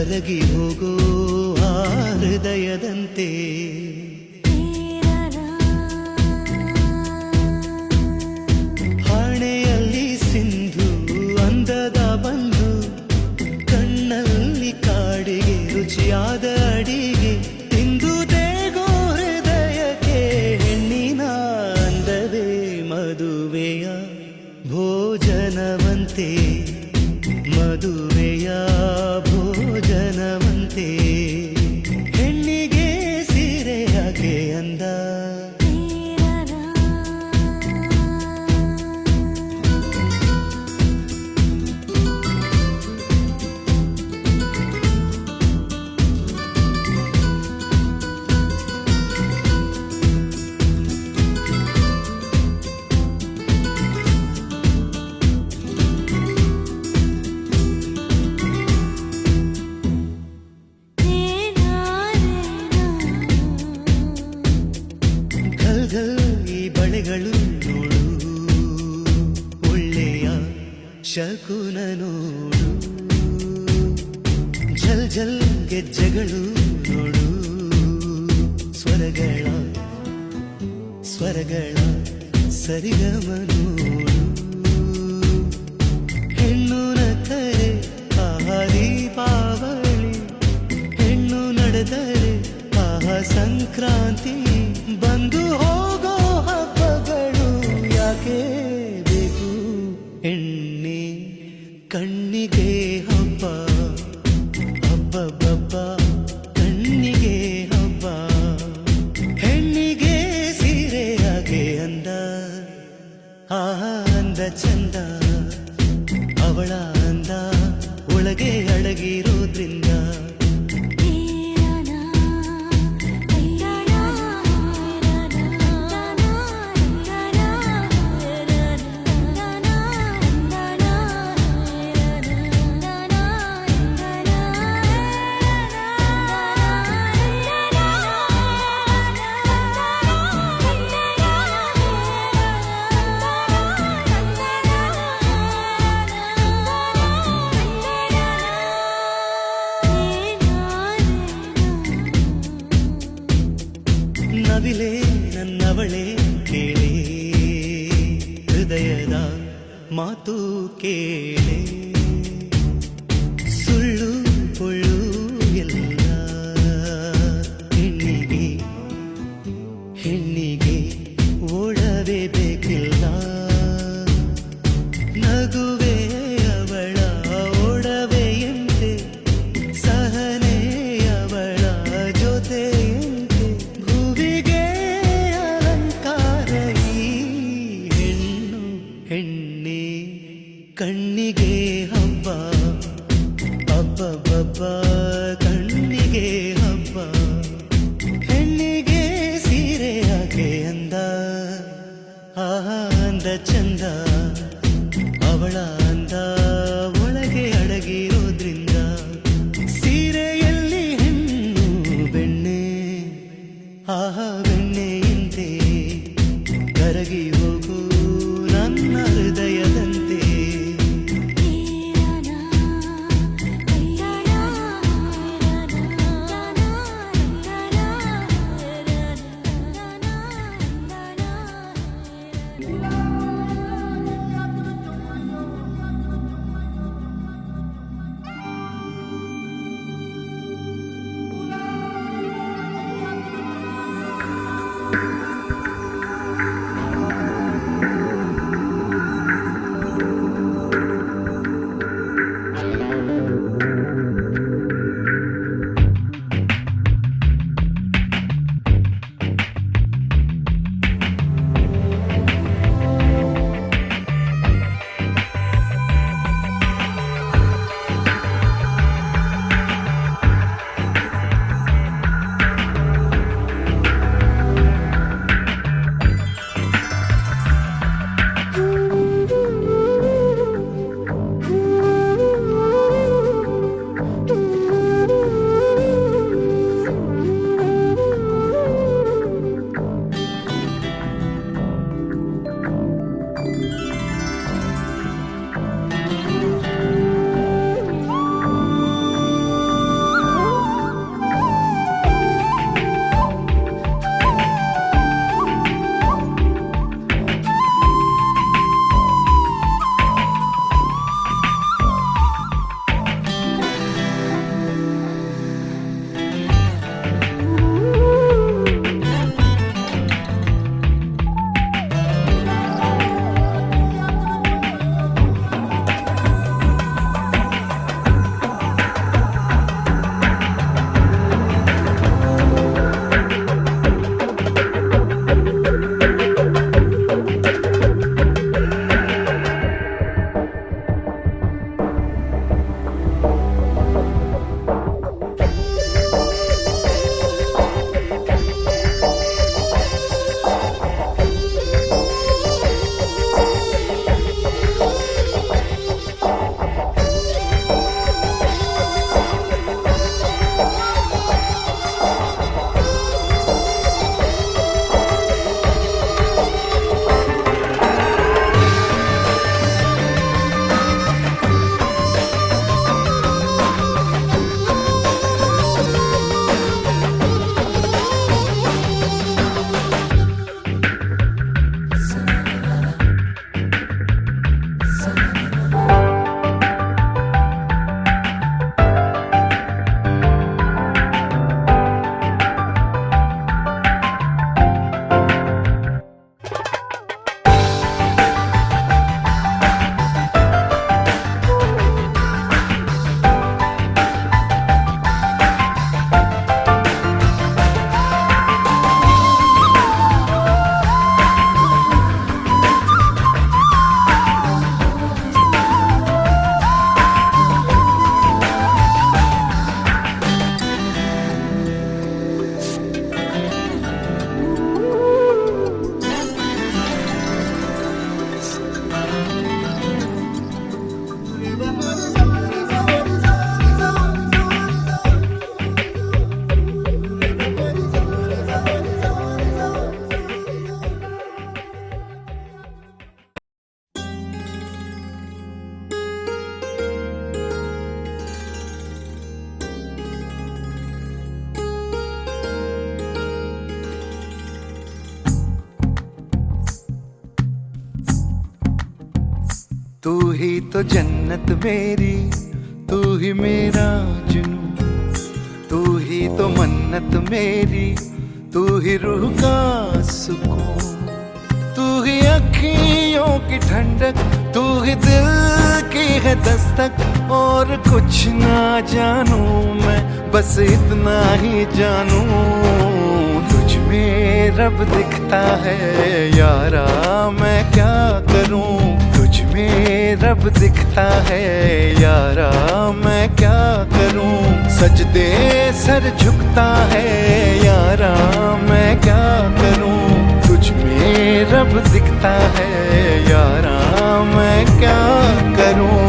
ಕರಗಿ ಹೋಗೋ ಆ ಹೃದಯದಂತೆ ಹಣೆಯಲ್ಲಿ ಸಿಂಧು ಅಂದದ ಬಂದು ಕಣ್ಣಲ್ಲಿ ಕಾಡಿಗೆ ರುಚಿಯಾದ ಅಡಿಗೆ ತಿಂದು ದೇಗೋ ಹೃದಯಕ್ಕೆ ಹೆಣ್ಣಿನ ಅಂದವೇ ಮದುವೆಯ ಭೋಜನವಂತೆ ಮದುವೆಯ ಭೋಜನವಂತೆ ಹೆಣ್ಣಿಗೆ ಸೀರೆಯಾಗೆ ಅಂದ ಈ ಬಳೆಗಳು ನೋಡು ಒಳ್ಳೆಯ ಶಕುನ ನೋಡು ಝಲ್ ಝಲ್ ಗೆಜ್ಜೆಗಳು ನೋಡು ಸ್ವರಗಳ ಸರಿಗಮ ನೋಡು ಹೆಣ್ಣು ನಕ್ಕರೆ ಆಹಾ ದೀಪಾವಳಿ ಹೆಣ್ಣು ನಡೆದರೆ ಆಹಾ ಸಂಕ್ರಾಂತಿ ಬಂದು ಹೋಗೋ ಹಬ್ಬಗಳು ಯಾಕೆ ಬೇಕು ಹೆಣ್ಣೆ ಕಣ್ಣಿಗೆ ಹಬ್ಬ ಹಬ್ಬ ಕಣ್ಣಿಗೆ ಹಬ್ಬ ಹೆಣ್ಣಿಗೆ ಸೀರೆಯಾಗೆ ಅಂದ ಆಹಾ ಅಂದ ಚಂದ ಅವಳ ಅಂದ ಒಳಗೆ ಅಡಗಿರೋದ್ರಿಂದ ನವಿಲೆ ನನ್ನವಳೆ ಕೇಳೆ ಹೃದಯದ ಮಾತು ಕೇಳೆ ಸುಳ್ಳು ಪೊಳ್ಳು ಎಲ್ಲ ಹೆಣ್ಣಿಗೆ ಓಡವೇ ಬೇಕಿಲ್ಲ ನಗುವೆ ಅವಳ ಓಡವೆಯಂತೆ ಸಹನೆ ಅವಳ ಜೊತೆಯಂತೆ ಭುವಿಗೆ ಅಲಂಕಾರ ಈ ಹೆಣ್ಣೆ ಕಣ್ಣಿಗೆ ಹಬ್ಬ ಹಬ್ಬ ಕಣ್ಣಿಗೆ ಹಬ್ಬ ಹೆಣ್ಣಿಗೆ ಸೀರೆಯಾಗೆ ಅಂದ ಆಹಾ ಅಂದ ಚಂದ ಅವಳ ಅಂದ ಒಳಗೆ ಅಡಗಿರೋದ್ರಿಂದ ಸೀರೆಯಲ್ಲಿ ಹೆಣ್ಣು ಬೆಣ್ಣೆ ಆಹಾ ಬೆಣ್ಣೆಯಂತೆ ಕರಗಿ ಹೋಗು ನನ್ನ ಹೃದಯದಂತೆ तू ही तो जन्नत मेरी, तू ही मेरा जुनू, तू ही तो मन्नत मेरी, तू ही रूह का सुकून, तू ही अखियों की ठंडक, तू ही दिल की है दस्तक। और कुछ ना जानू मैं, बस इतना ही जानू, तुझ में रब दिखता है यारा, मैं क्या करूं। तुझ में रब दिखता है यारा, मैं क्या करूं। सजदे सर झुकता है यारा, मैं क्या करूं। तुझ में रब दिखता है यारा, मैं क्या करूं।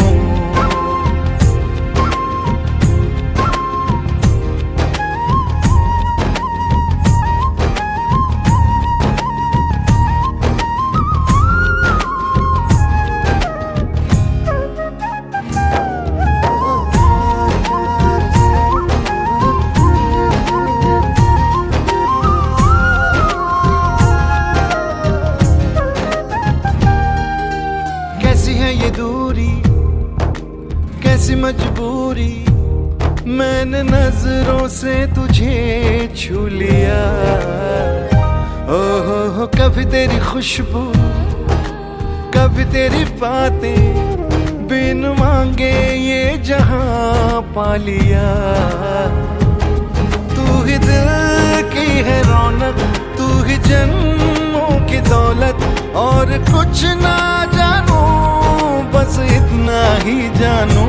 कैसी मजबूरी, मैंने नजरों से तुझे छू लिया। ओहो कभी तेरी खुशबू, कभी तेरी बातें, बिन मांगे ये जहां पा लिया। तू ही दिल की है रौनक, तू ही जन्मों की दौलत। और कुछ ना जानू, बस इतना ही जानू,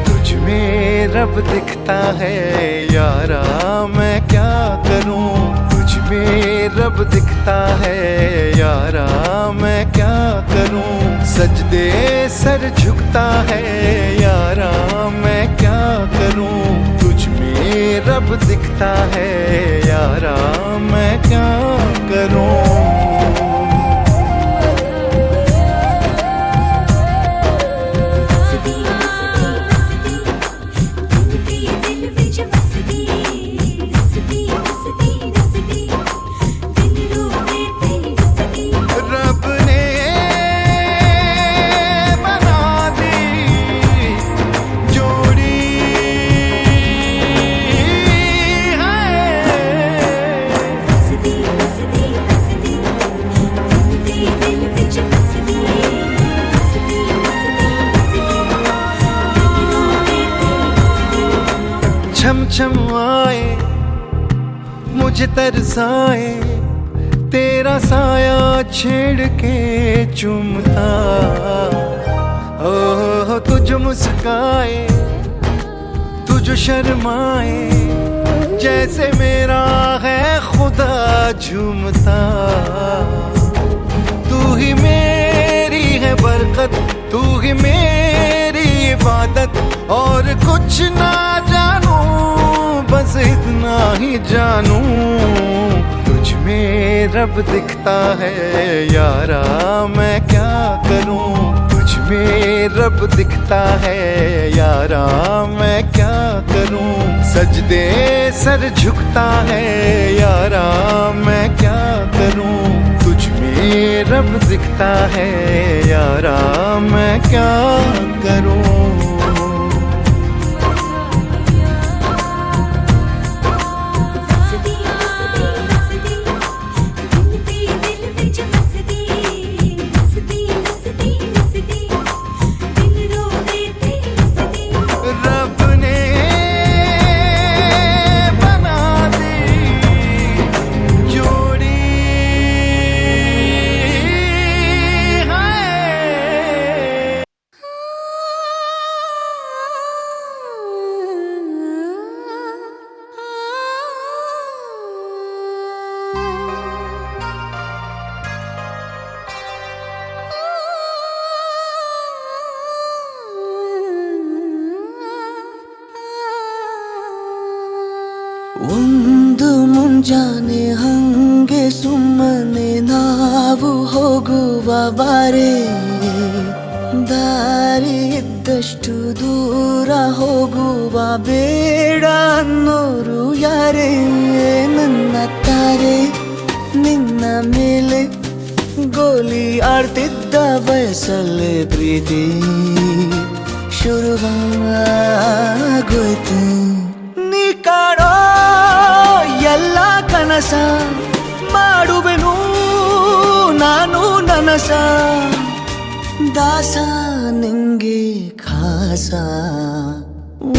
तुझ में रब दिखता है यारा, मैं क्या करूं। तुझ में रब दिखता है यारा, मैं क्या करूं। सजदे सर झुकता है यारा, मैं क्या करूं। तुझ में रब दिखता है यारा, मैं क्या करूं। छम छम आए मुझे तरसाए, तेरा साया छेड़ के चूमता। ओह तुझ मुस्काए, तुझ शर्माए, जैसे मेरा है खुदा झूमता। तू ही मेरी है बरकत, तू ही मेरी इबादत। और कुछ ना जानू, बस इतना ही जानू, तुझ में रब दिखता है यारा, मैं क्या करूं। तुझ में रब दिखता है यारा, मैं क्या करूं। सजदे सर झुकता है यारा, मैं क्या करूं। तुझ में रब दिखता है यारा, मैं क्या करूं। ಒಂದು ಮುಂಜಾನೆ ಹಂಗೆ ಸುಮ್ಮನೆ ನಾವು ಹೋಗುವ ಬಾರೆ, ದಾರಿ ಇದ್ದಷ್ಟು ದೂರ ಹೋಗುವ ಬೇಡ ಅನ್ನೋರು ಯಾರೇ. ನನ್ನ ತಾರೆ ನಿನ್ನ ಮೇಲೆ ಗೋಲಿ ಆಡ್ತಿದ್ದ ವಯಸ್ಸಲ್ಲೇ ಪ್ರೀತಿ ಶುರುವಾಗೋಯ್ತು. ನೀ ಕಾಡೋ ಎಲ್ಲ ಕನಸ ಮಾಡುವೆನು ನಾನು ನನಸ, ದಾಸ ನಿಂಗೆ ಖಾಸ.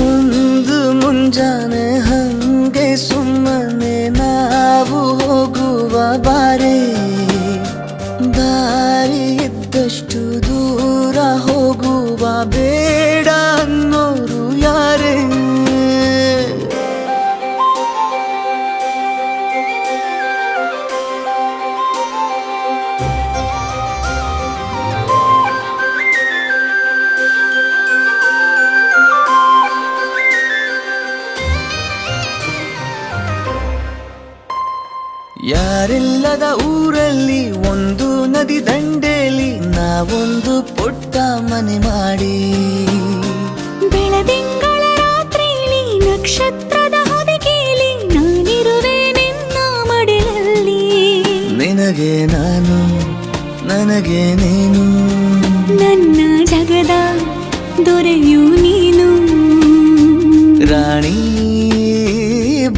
ಒಂದು ಮುಂಜಾನೆ ಹಂಗೆ ಸುಮ್ಮನೆ ನಾವು ಹೋಗುವ ಬಾರೆ, ದಾರಿ ಇದ್ದಷ್ಟು ದೂರ ಹೋಗುವ ಬೇಡ ಅನ್ನೋರು ಯಾರೇ. ಯಾರಿಲ್ಲದ ಊರಲ್ಲಿ ಒಂದು ನದಿ ದಂಡೆಯಲ್ಲಿ ನಾವೊಂದು ಪುಟ್ಟ ಮನೆ ಮಾಡಿ, ಬೆಳದಿಂಗಳ ರಾತ್ರಿಲಿ ನಕ್ಷತ್ರದ ಹೊದಿಕೆಯಲ್ಲಿ ನಾನಿರುವೆ ನಿನ್ನ ಮಡಿಲಲ್ಲಿ. ನಿನಗೆ ನಾನು ನನಗೆ ನೀನು, ನನ್ನ ಜಗದ ದೊರೆಯು ನೀನು. ರಾಣಿ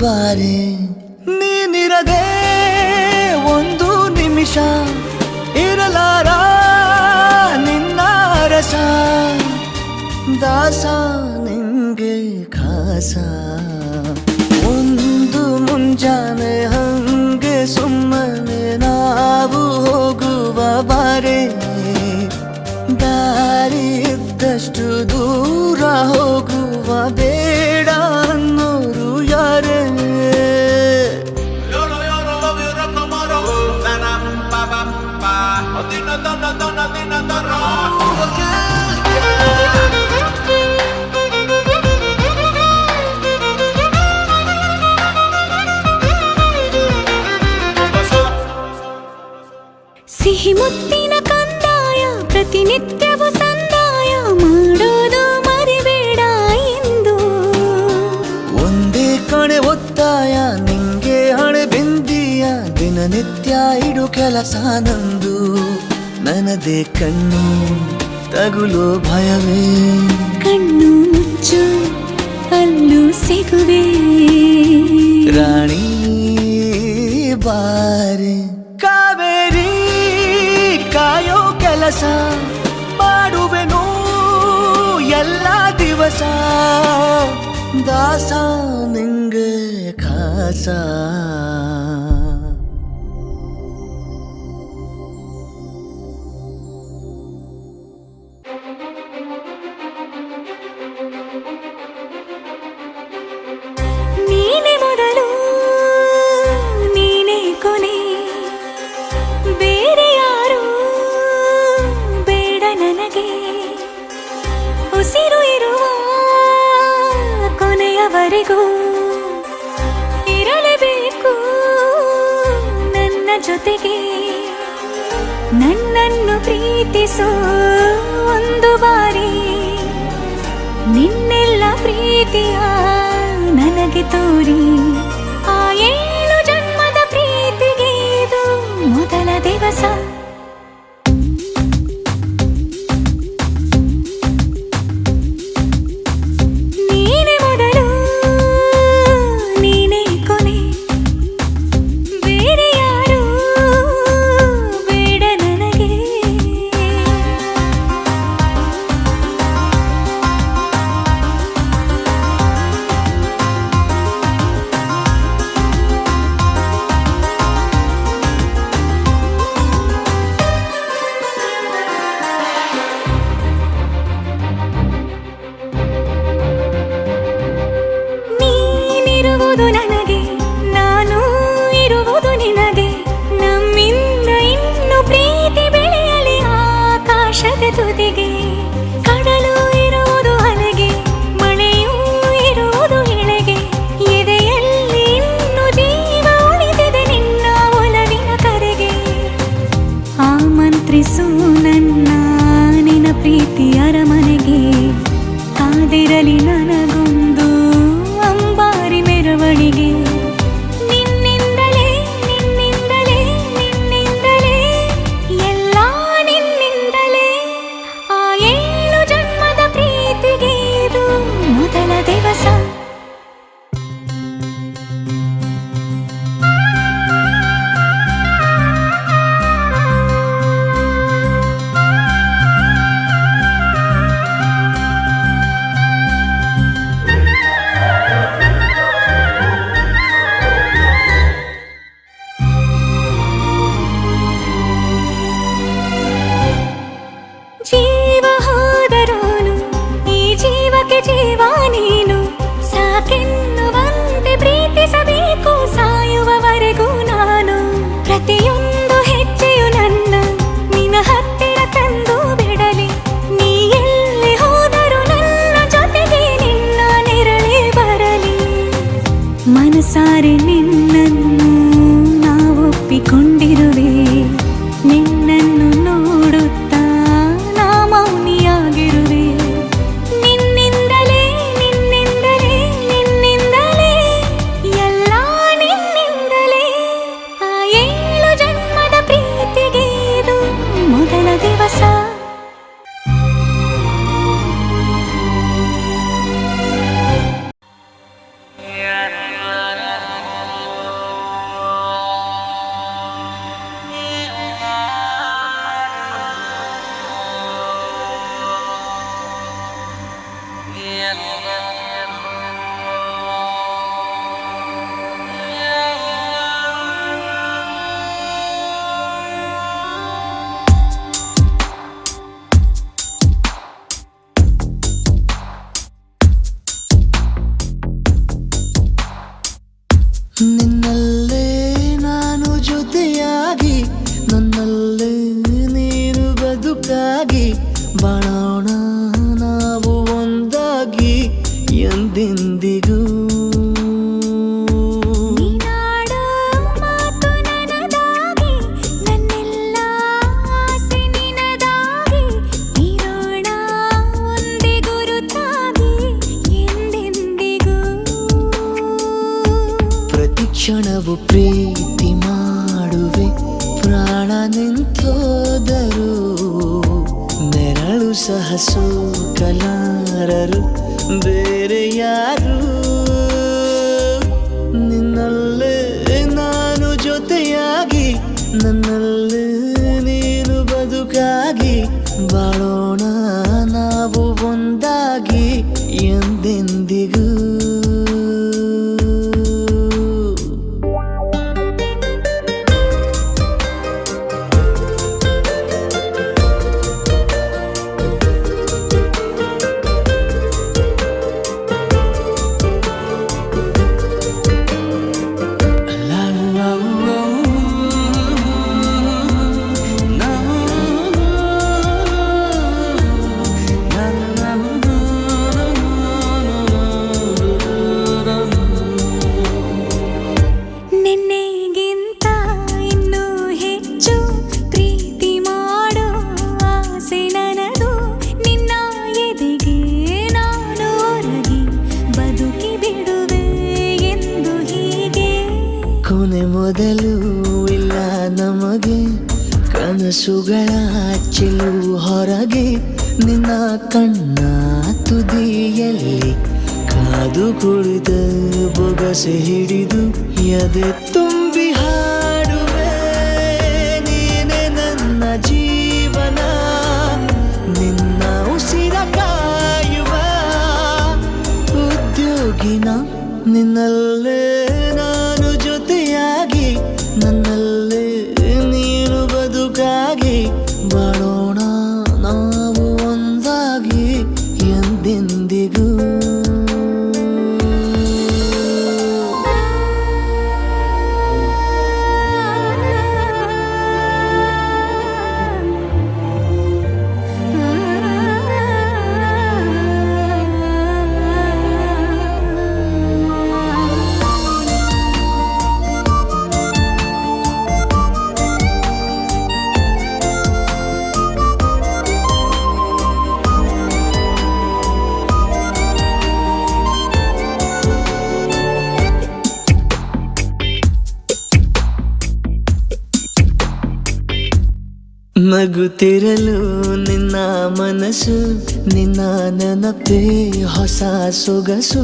ಬಾರೆ, ನೀನಿರದೆ ಒಂದು ನಿಮಿಷ ಇರಲಾರ ನಿನ್ನ ರಸ, ದಾಸ ನಿಂಗೆ ಖಾಸ. ಒಂದು ಮುಂಜಾನೆ ಹಂಗೆ ಸುಮ್ಮನೆ ನಾವು ಹೋಗುವ ಬಾರೆ, ದಾರಿ ಇದ್ದಷ್ಟು ದೂರ ಹೋಗುವ ಬೇಡ ಅನ್ನೋರು ಯಾರೇ. ಸಿಹಿ ಮುತ್ತಿನ ಕಂದಾಯ ಪ್ರತಿನಿತ್ಯವೂ ಸಂದಾಯ ಮಾಡೋದು ಮರಿಬೇಡ ಎಂದು. ಒಂದೇ ಕಣೆ ಒತ್ತಾಯ ನಿಂಗೆ ಹಣೆ ಬಿಂದಿಯ, ದಿನನಿತ್ಯ ಇಡು ಕೆಲಸ ನಂದು. ನನ್ನದೇ ಕಣ್ಣು ತಗುಲೋ ಭಯವೇ, ಕಣ್ಣು ಮುಚ್ಚು ಅಲ್ಲೂ ಸಿಗುವೆ. ರಾಣಿ ಬಾರೆ, ಕಾವೇರಿ ಕಾಯೋ ಕೆಲಸ ಮಾಡುವೆನು ಎಲ್ಲ ದಿವಸ, ದಾಸ ನಿಂಗೆ ಖಾಸ. ನೀನೆ ಮೊದಲು ನೀನೆ ಕೊನೆ, ಬೇರೆ ಯಾರು ಬೇಡ ನನಗೆ. ಉಸಿರು ಇರುವ ಕೊನೆಯವರೆಗೂ ಇರಲೇಬೇಕು ನನ್ನ ಜೊತೆಗೆ. ನನ್ನನ್ನು ಪ್ರೀತಿಸೋ ಒಂದು ಬಾರಿ, ನಿನ್ನೆಲ್ಲ ಪ್ರೀತಿಯ ನನಗೆ ತೋರಿ. ಆ 7 ಜನ್ಮದ ಪ್ರೀತಿಗೆ ಇದು ಮೊದಲ ದಿವಸ. ನೀನೆ ಮೊದಲು ನೀನೆ ಕೊನೆ, ಬೇರೆ ಯಾರು ಬೇಡ ನನಗೆ. ನೀನಿರುವುದು ನನಗೆ, ನಾನು ಇರುವುದು ನಿನಗೆ. ನಮ್ಮಿಂದ ಇನ್ನು ಪ್ರೀತಿ ಬೆಳೆಯಲಿ ಆಕಾಶದ ತುದಿಗೆ. ಕಡಲು ಇರುವುದು ಅಲೆಗೆ, ಮಳೆಯೂ ಇರುವುದು ಎಳೆಗೆ. ಎದೆಯಲ್ಲಿ ಇನ್ನು ಜೀವ ಉಳಿದಿದೆ ನಿನ್ನ ಒಲವಿನ ಕರೆಗೆ. ಆಮಂತ್ರಿಸು ನನ್ನ ನಿನ್ನ ಪ್ರೀತಿ ಅರಮನೆಗೆ. ಕಾದಿರಲಿ ನನಗೊಂದು ಅಂಬಾರಿ ಮೆರವಣಿಗೆ. ಮನಸಾರೆ ನಿನ್ನನ್ನು ನಾವೊಪ್ಪಿಕೊಂಡಿರುವೆ. ನಿನ್ನನ್ನು ನೋಡುತ್ತಾ ನಾ ಮೌನಿಯಾಗಿರುವೆ. ನಿನ್ನಿಂದಲೇ ನಿನ್ನಿಂದಲೇ ನಿನ್ನಿಂದಲೇ ಎಲ್ಲ ನಿನ್ನಿಂದಲೇ. ಆ 7 ಜನ್ಮದ ಪ್ರೀತಿಗೆ ಇದು ಮೊದಲ ದಿವಸ. ನಿನ್ನಲ್ಲೇ ನಾನು ಜೊತೆಯಾಗಿ, ನನ್ನಲ್ಲೇ ನೀನು ಬದುಕಾಗಿ, ಬಾಳೋಣ ನಾವು ಒಂದಾಗಿ ಎಂದೆಂದಿಗೂ. ನೀನಾಡೋ ಮಾತು ನನದಾಗಿ, ನನ್ನೆಲ್ಲ ಆಸೆ ನಿನದಾಗಿ, ಇರೋಣ ಒಂದೇ ಗುರುತಾಗಿ ಎಂದೆಂದಿಗೂ. ಪ್ರತಿ ಕ್ಷಣವು ಪ್ರೀತಿ ಮಾಡುವೆ, ಪ್ರಾಣ ನಿಂತೋದರು ನೆರಳು ಸಹ ಸೋಕಲಾರರು ಬೇರೆ ಯಾರು. ನಿನ್ನಲ್ಲೇ ನಾನು ಜೊತೆಯಾಗಿ, ನನ್ನಲ್ಲೇ ನೀನು ಬದುಕಾಗಿ, ಬಾಳೋಣ ನಾವು ಒಂದಾಗಿ ಎಂದೆಂದಿಗೂ. ನಿನ್ನೆಗಿಂತ ಇನ್ನೂ ಹೆಚ್ಚು ಪ್ರೀತಿ ಮಾಡೋ ಆಸೆ ನನದು. ನಿನ್ನ ಎದೆಗೆ ನಾನು ಒರಗಿ ಬದುಕಿ ಬಿಡುವೆ ಎಂದು ಹೀಗೆ. ಕೊನೆ ಮೊದಲು ಇಲ್ಲ ನಮಗೆ, ಕನಸುಗಳ ಚೆಲು ಹೊರಗೆ, ನಿನ್ನ ಕಣ್ಣ ತುದಿಯಲ್ಲಿ ಕಾದು ಕುಳಿತ ಬೊಗಸೆ ಹಿಡಿದು ಎದೆ ತುಂಬಿ ಹಾಡುವೆ. ನೀನೆ ನನ್ನ ಜೀವನ, ನಿನ್ನ ಉಸಿರ ಕಾಯುವ ಉದ್ಯೋಗಿನ. ನಿನ್ನಲ್ಲೇ ನಾನು ಜೊತೆಯಾಗಿ, ನನ್ನಲ್ಲೇ ನೀನು ಬದುಕಾಗಿ, ಬಾಳೋಣ ನಾವು ಒಂದಾಗಿ ಎಂದೆಂದಿಗೂ. ನಗುತ್ತಿರಲು ನಿನ್ನ ಮನಸ್ಸು, ನಿನ್ನ ನೆನಪೇ ಹೊಸ ಸೊಗಸು,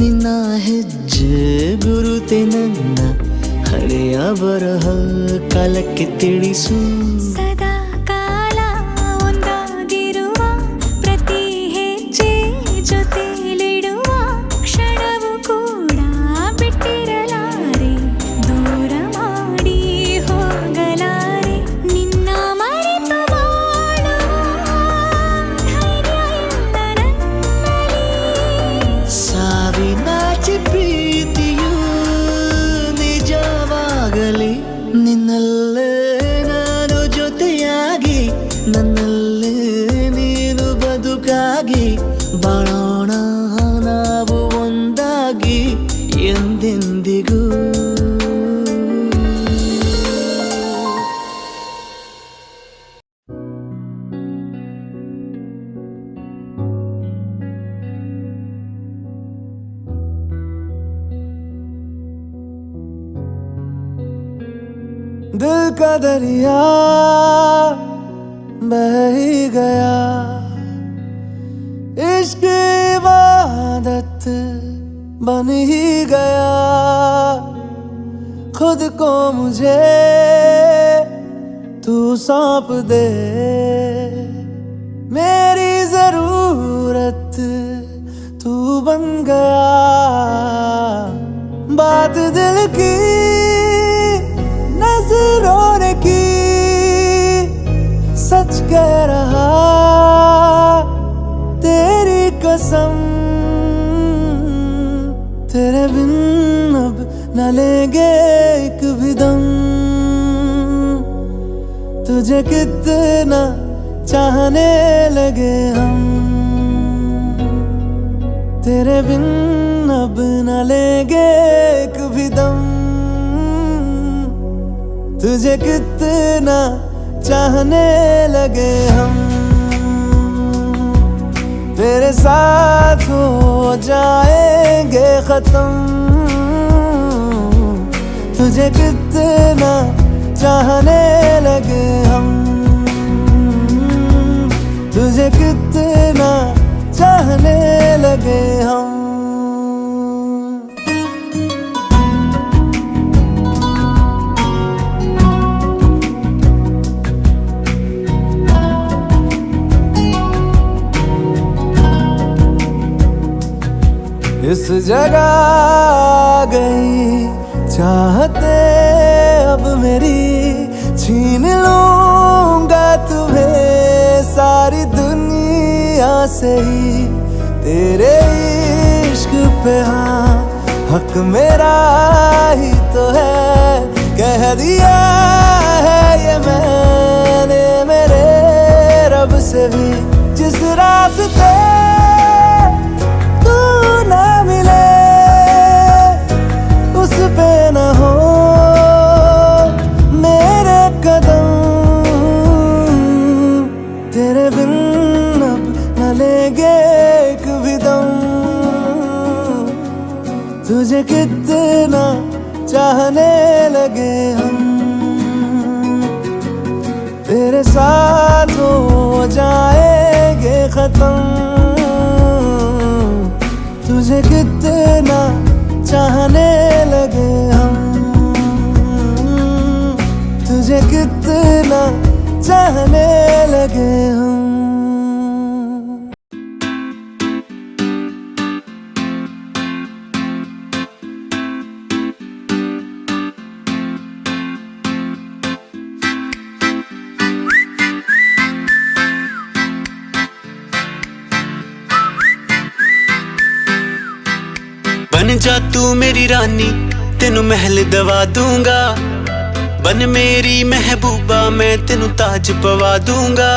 ನಿನ್ನ ಹೆಜ್ಜೆ ಗುರುತೆ ನನ್ನ ಹಳೆಯ ಬರಹ ಕಾಲಕ್ಕೆ ತಿಳಿಸು. ಸದಾ ಕಾಲ ಒಂದಾಗಿರುವ ಪ್ರತಿ ಹೆಜ್ಜೆ ಜೊತೆಲಿಡುವ ಕ್ಷಣವು ಕೂಡ ಬಿಟ್ಟಿರಲಾರೆ, ದೂರ ಮಾಡಿ ಹೋಗಲಾರೆ. ನಿನ್ನ ಮರೆತು ಬಾಳುವ ಧೈರ್ಯ ಇಲ್ಲ ನನ್ನಲ್ಲಿ. ಸಾವಿನಾಚೆ ಪ್ರೀತಿಯು ನಿಜವಾಗಲಿ, ನಿನ್ನಲ್ಲೇ ನಾನು ಎಂದೆಂದಿಗೂ दिल का दरिया बह ही गया, इश्क इबादत बन ही गया। खुद को मुझे तू सौंप दे, मेरी जरूरत तू बन गया। बात दिल की नजरों ने की, सच कह रहा तेरी कसम। तेरे बिन अब न लेंगे एक भी दम, तुझे कितना चाहने लगे हम। तेरे बिन अब न लेंगे एक भी दम, तुझे कितना चाहने लगे हम। तेरे साथ हो जाएंगे खत्म, तुझे कितना चाहने लगे हम। तुझे कितना चाहने लगे हम। इस जगह गई चाहते अब मेरी, छीन लूंगा तुम्हें सारी दुनिया से ही। तेरे इश्क पे हाँ हक मेरा ही तो है, कह दिया है ये मैंने मेरे रब से भी। जिस रास्ते ना मिले उस पे न हो मेरे कदम। तेरे बिन अब न लेंगे एक भी दम, तुझे कितना चाहने लगे हम। तेरे साथ हो जाएंगे खत्म, तुझे कितना चाहने लगे हम। तुझे कितना चाहने लगे हम। बन जा तू मेरी रानी, तेनू महल दवा दूंगा। बन मेरी महबूबा, मैं तेनू ताज पवा दूंगा।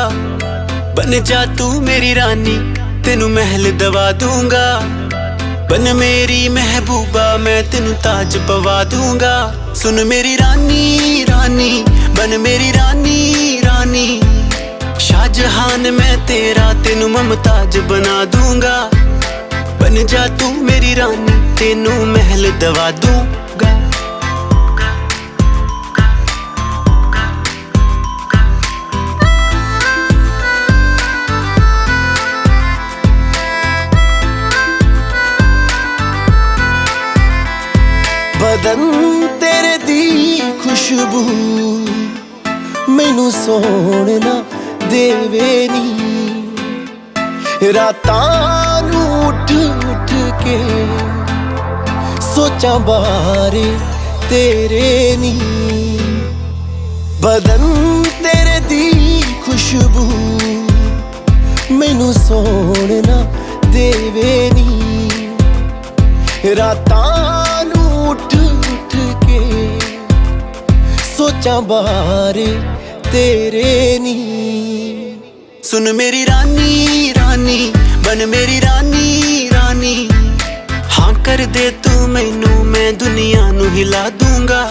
बन जा तू मेरी रानी, तेनू महल दवा दूंगा। बन मेरी महबूबा, मैं तेनू ताज पवा दूंगा। सुन मेरी रानी रानी, बन मेरी रानी रानी। शाहजहान मैं तेरा, तेनू मुमताज बना दूंगा। बन जा तू मेरी रानी, तेनू महल दवा दूंगा। बदन तेरे दी खुशबू मैनू सोने ना देवे नी। रातां नू उठ उठ के सोचा बारे तेरे नी। बदन तेरे दी खुशबू मैनू सोने ना देवे नी। रातां नू उठ उठ के सोचा बारे तेरे नी। सुन मेरी रानी रानी, बन मेरी रानी रानी। हाँ कर दे तू मैनू, दुनिया नू हिला दूंगा।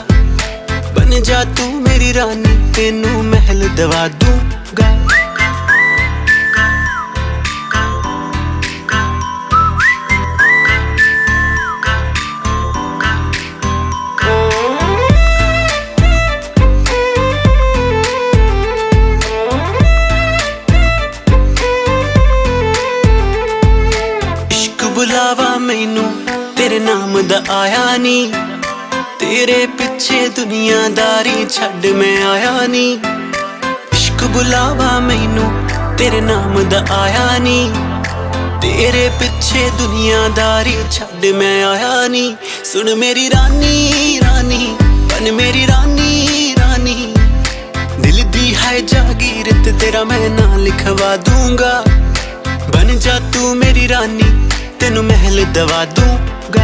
बन जा तू मेरी रानी तेनू महल दवा दूंगा। बुलावा मैनू तेरे नाम दा आया नी, तेरे पिछे दुनियादारी छड़ मैं आया नी। इश्क बुलावा मैनू तेरे नाम दा आया नी, तेरे पिछे दुनियादारी छड़ मैं आया नी। सुन मेरी रानी रानी बन मेरी रानी रानी, दिल दी है जागीर ते तेरा मैं ना लिखवा दूंगा। बन जा तू मेरी रानी तेनू महल दवा दूंगा।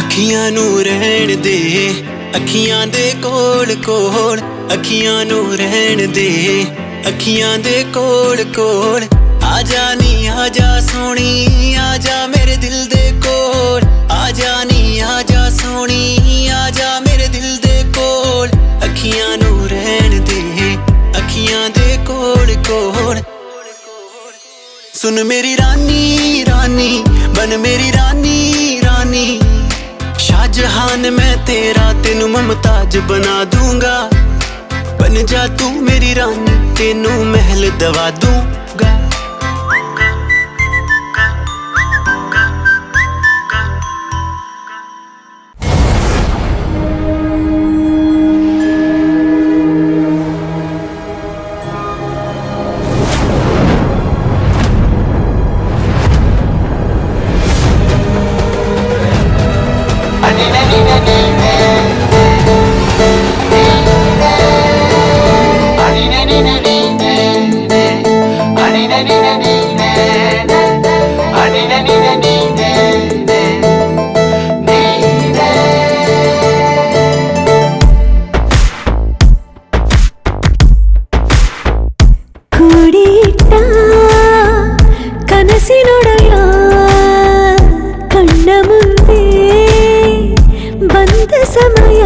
अखियां नू रहन दे अखियां दे कोल कोल, अखियां नू रहन दे अखियां दे कोल कोल। आजा नी आजा सोनी आजा मेरे दिल दे कोल, आजा नी आजा सोनी आजा मेरे दिल दे कोल। अखियां नू रहन दे अखियां दे कोल कोल। सुन मेरी रानी रानी बन मेरी रानी रानी, शाहजहान मैं तेरा तेनू मुमताज बना दूंगा। बन जा तू मेरी रानी तेनू महल दवा दूंगा। ಕನಸಿನೊಡೆಯ ಕಣ್ಣ ಮುಂದೆ ಬಂದ ಸಮಯ,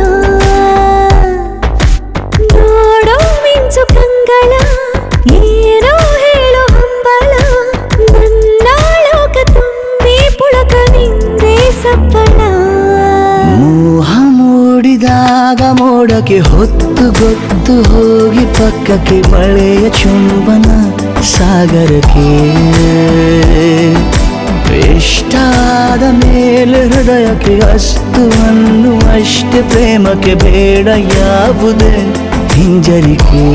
ನೋಡೋ ಮಿಂಚು ಕಂಗಳ ಏನೋ ಹೇಳೋ ಹಂಬಲ, ನನ್ನ ಲೋಕ ತುಂಬಿ ಪುಳಕ ನಿಂದೆ ಸಪ್ಪಳ. ಮೋಹ ಮೂಡಿದಾಗ ಮೋಡಕ್ಕೆ ಹೊತ್ತು ಗೊತ್ತು ಹೋಗಿ ಪಕ್ಕಕ್ಕೆ ಮಳೆಯ ಚುಂಬನ ಸಾಗರಕ್ಕೆ. ಇಷ್ಟಾದ ಮೇಲೆ ಹೃದಯಕ್ಕೆ ಅಸ್ತು ಅನ್ನುವಷ್ಟೇ ಪ್ರೇಮಕ್ಕೆ ಬೇಡ ಯಾವುದೇ ಹಿಂಜರಿಕೆ.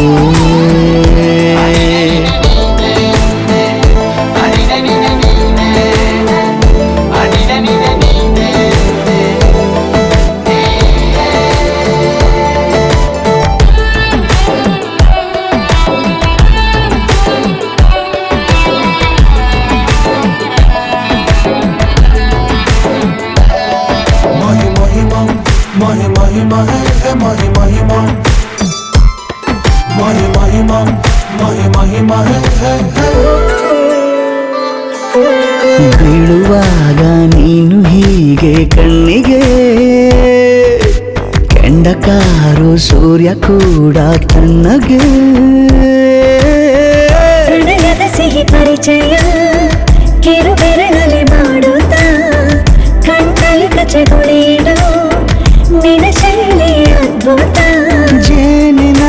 ಬೀಳುವಾಗ ನೀನು ಹೀಗೆ ಕಣ್ಣಿಗೆ, ಕೆಂಡಕಾರು ಸೂರ್ಯ ಕೂಡ ಕಣ್ಣಗೆ. ಹೃದಯದ ಸಿಹಿ ಪರಿಚಯ ಕಿರು ಬೆರಳಲ್ಲಿ ಮಾಡುತ್ತಾ, ಕಣ್ಣಲ್ಲಿ ಕಚ್ಚೆಗುಳಿಡು ನಿನ ಶೈಲಿ ಅದ್ಭುತ. ಜೇನಿನ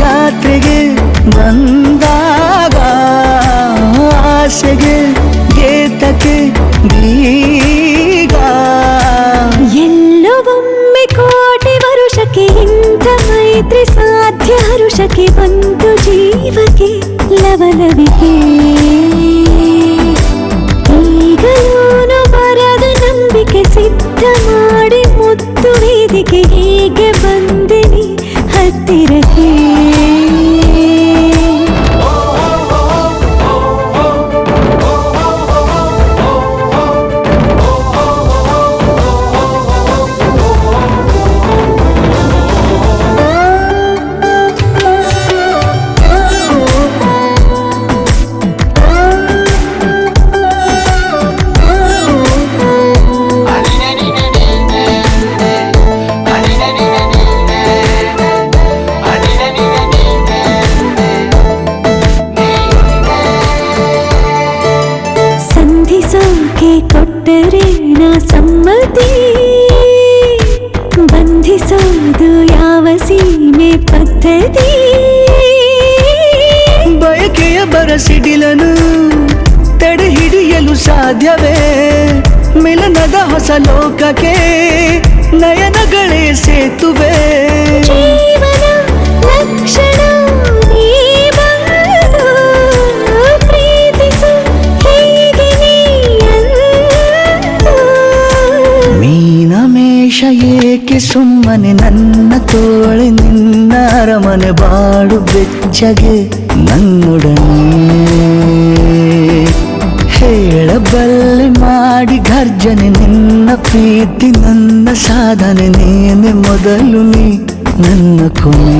ಜಾತ್ರೆಗೆ ಬಂದಾಗ ಆಸೆಗೆ ಗೇತಕ್ಕೆ ಬೀಗ. ಎಲ್ಲವೊಮ್ಮೆ ಕೋಟಿ ವರುಷಕ್ಕೆ ಇಂಥ ಮೈತ್ರಿ ಸಾಧ್ಯ, ಹರುಷಕ್ಕೆ ಬಂತು ಜೀವಕ್ಕೆ ಲವಲವಿಕೆ. ಈಗಲೂನು ಬರದ ನಂಬಿಕೆ ಸಿದ್ಧ ಮಾಡಿ ಮುತ್ತು ವೇದಿಕೆ ಹೇಗೆ ಬಂದಿನಿ ಹತ್ತಿರಕ್ಕೆ. ಕೊಟ್ಟರೆ ನಾ ಸಮ್ಮತಿ ಬಂಧಿಸೋದು ಯಾವ ಸೀಮೆ ಪದ್ಧತಿ ಬಯಕೆಯ ಬರಸಿಡಿಲನು ತಡೆ ಹಿಡಿಯಲು ಸಾಧ್ಯವೇ ಮಿಲನದ ಹೊಸ ಲೋಕಕ್ಕೆ ನಯನಗಳೇ ಸೇತುವೆ ಜೀವನ ಲಕ್ಷಣ ನೀ ಬಂದು ಪ್ರೀತಿಸು ಹೀಗೆ ನೀಯಂದು ಮೀನಮೇಷ ಏಕೆ ಸುಮ್ಮನೆ ನನ್ನ ತೋಳೆ ನಿನ್ನ ಅರಮನೆ ಬಾಡು ಬೆಚ್ಚಗೆ ನನ್ನೊಡನೆ ಹೇಳಬಲ್ಲೆ ಮಾಡಿ ಘರ್ಜನೆ ನಿನ್ನ ಪ್ರೀತಿ ನನ್ನ ಸಾಧನೆ ನೀನೆ ಮೊದಲು ನೀ ನನ್ನ ಕೊನೆ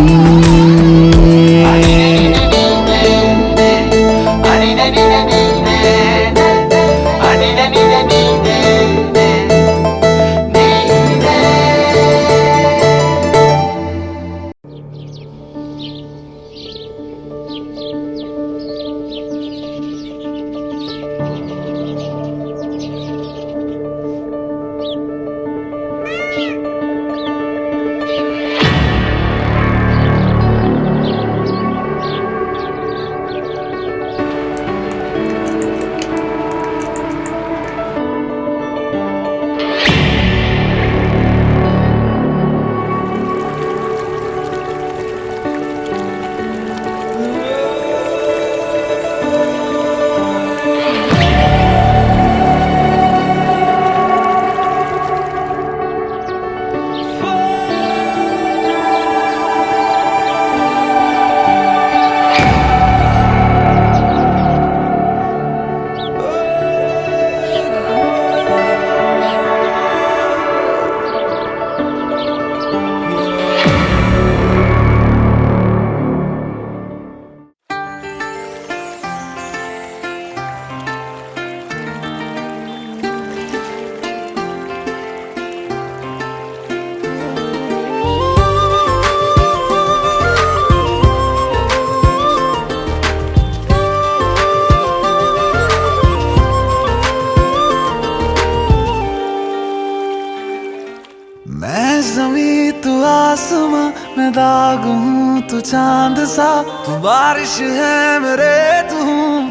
आसमां मैं दाग हूँ तू चांद सा तू बारिश है मेरे तू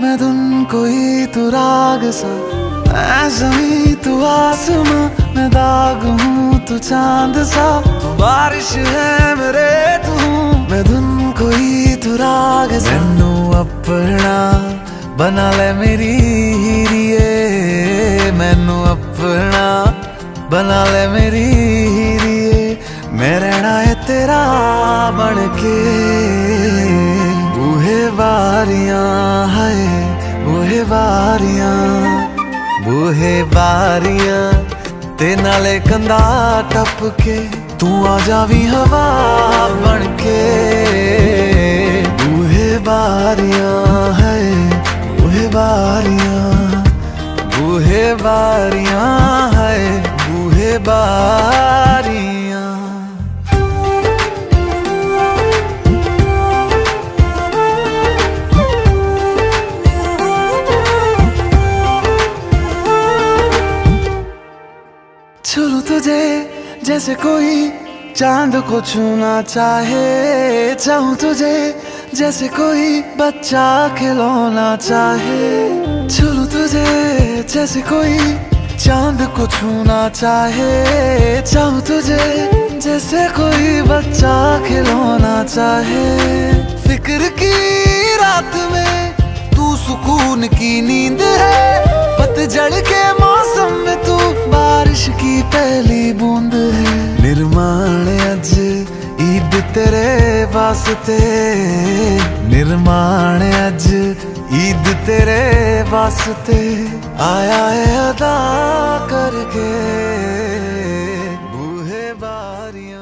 मैं धुन कोई तू राग सा मैं ज़मीं तू आसमां मैं दाग हूँ तू चांद सा तू बारिश है मेरे तू मैं धुन कोई तू राग सा मैनू अपना बना ले मेरी हीरिए मैनू अपना बना ले मेरी हीरिए मैं रहना है तेरा बन के बूहे बारियां है बूहे बारियां ते नाले कंधा टप के तू आ जावी हवा बन के बूहे बारियां है बूहे बारियां है बूहे बारियां छू तुझे जैसे कोई चांद को छूना चाहे चाहूं तुझे जैसे कोई बच्चा खिलौना चाहे छू तुझे जैसे कोई चांद को छूना चाहे चाहूं तुझे जैसे कोई बच्चा खिलौना चाहे फिक्र की रात में तू सुकून की नींद है पतझड़ के मौसम में तू बारिश की पहली बूंद है निर्माण अज ईद तेरे वास्ते निर्माण अज ईद तेरे वास्ते आया है अदा करके बूहे बारियां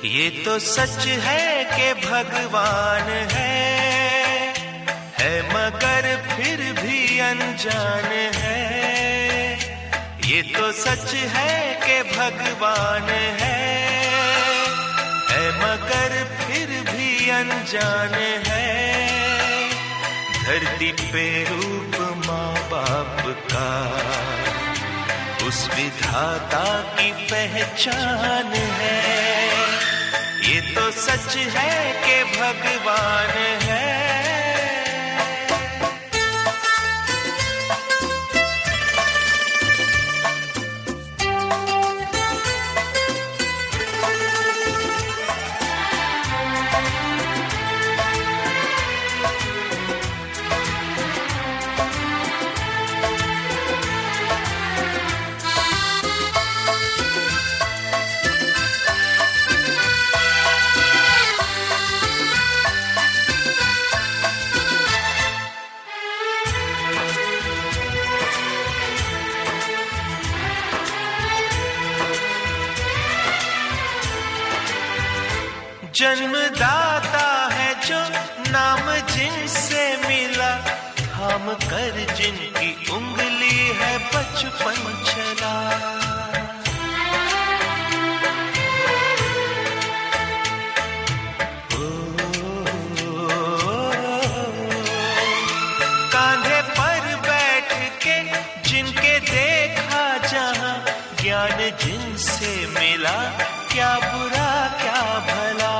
ये तो सच है कि भगवान है है मगर फिर भी अनजान है। ये तो सच है कि भगवान है मगर फिर भी अनजान है। धरती पे रूप माँ बाप का उस विधाता की पहचान है। ये तो सच है कि भगवान है। जन्मदाता है जो नाम जिनसे मिला, थाम कर जिनकी उंगली है बचपन चला। कांधे पर बैठ के जिनके देखा जहां, ज्ञान जिनसे मिला, क्या बुरा क्या भला।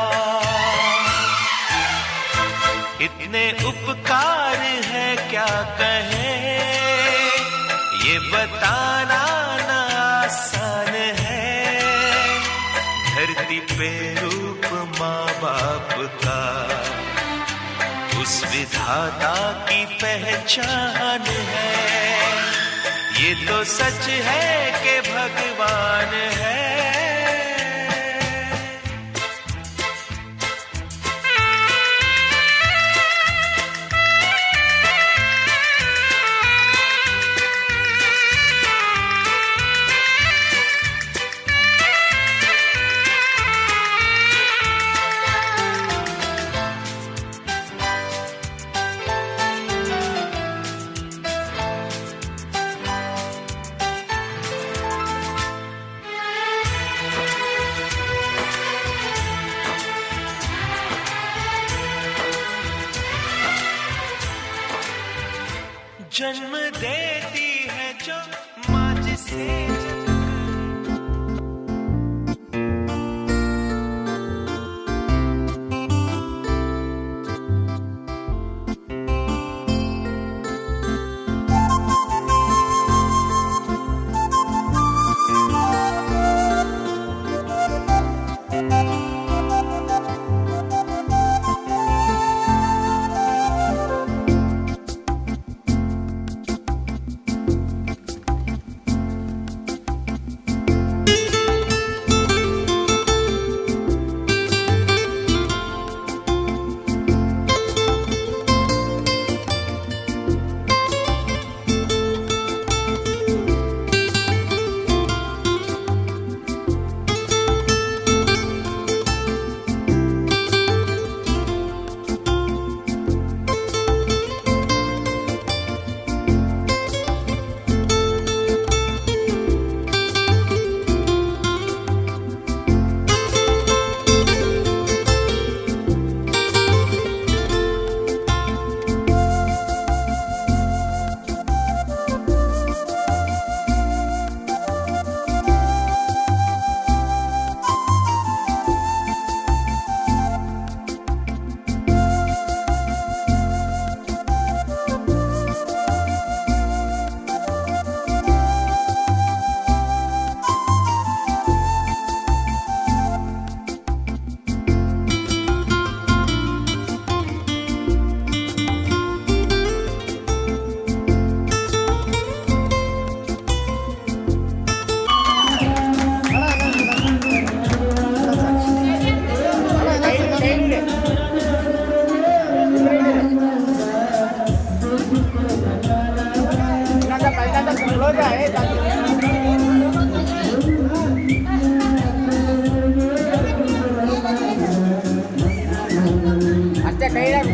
इतने उपकार है क्या कहें, ये बताना ना आसान है। धरती पे रूप माँ बाप का उस विधाता की पहचान है। ये तो सच है कि भगवान है। जन्म देती है जो माँ जिसे ಅಷ್ಟೇ ಕೈಯಾಗ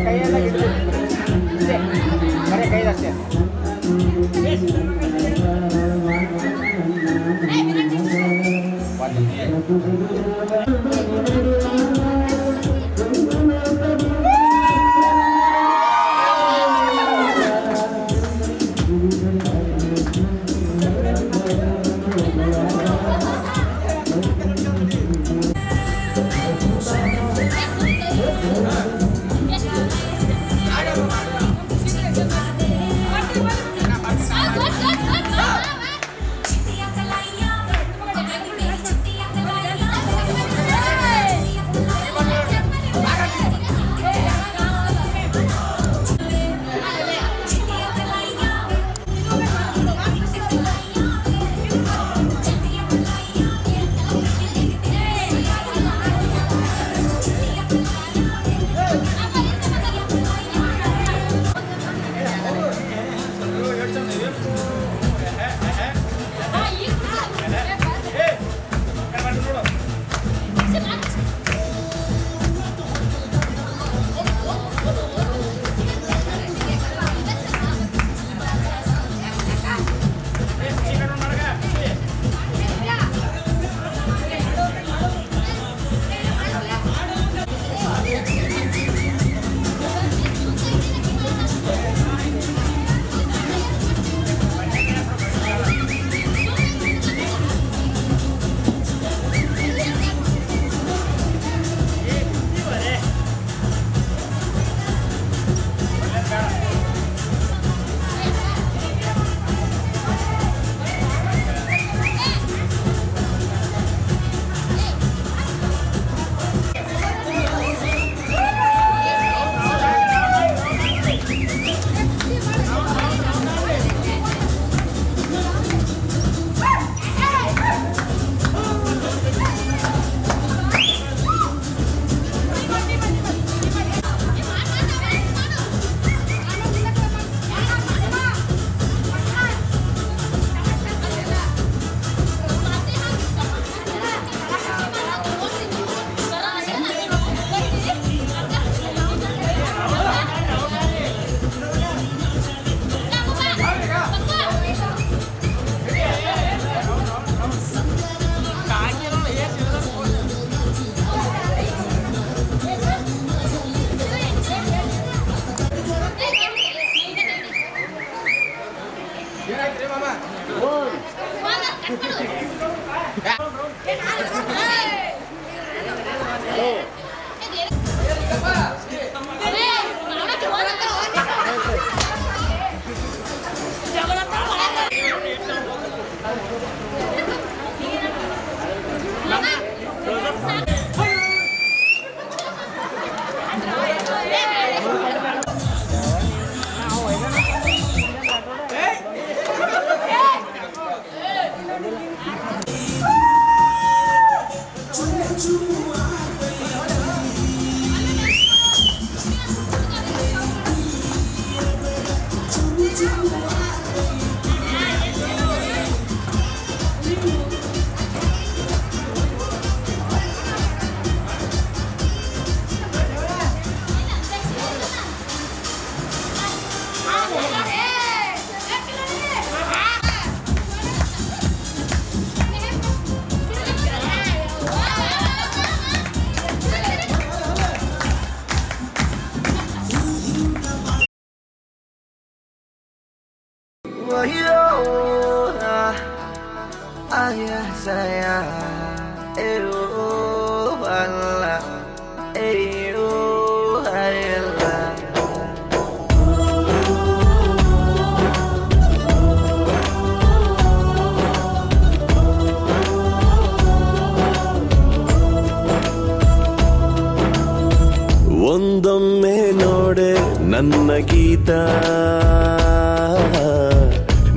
ಒಂದೊಮ್ಮೆ ನೋಡೆ ನನ್ನ ಗೀತ,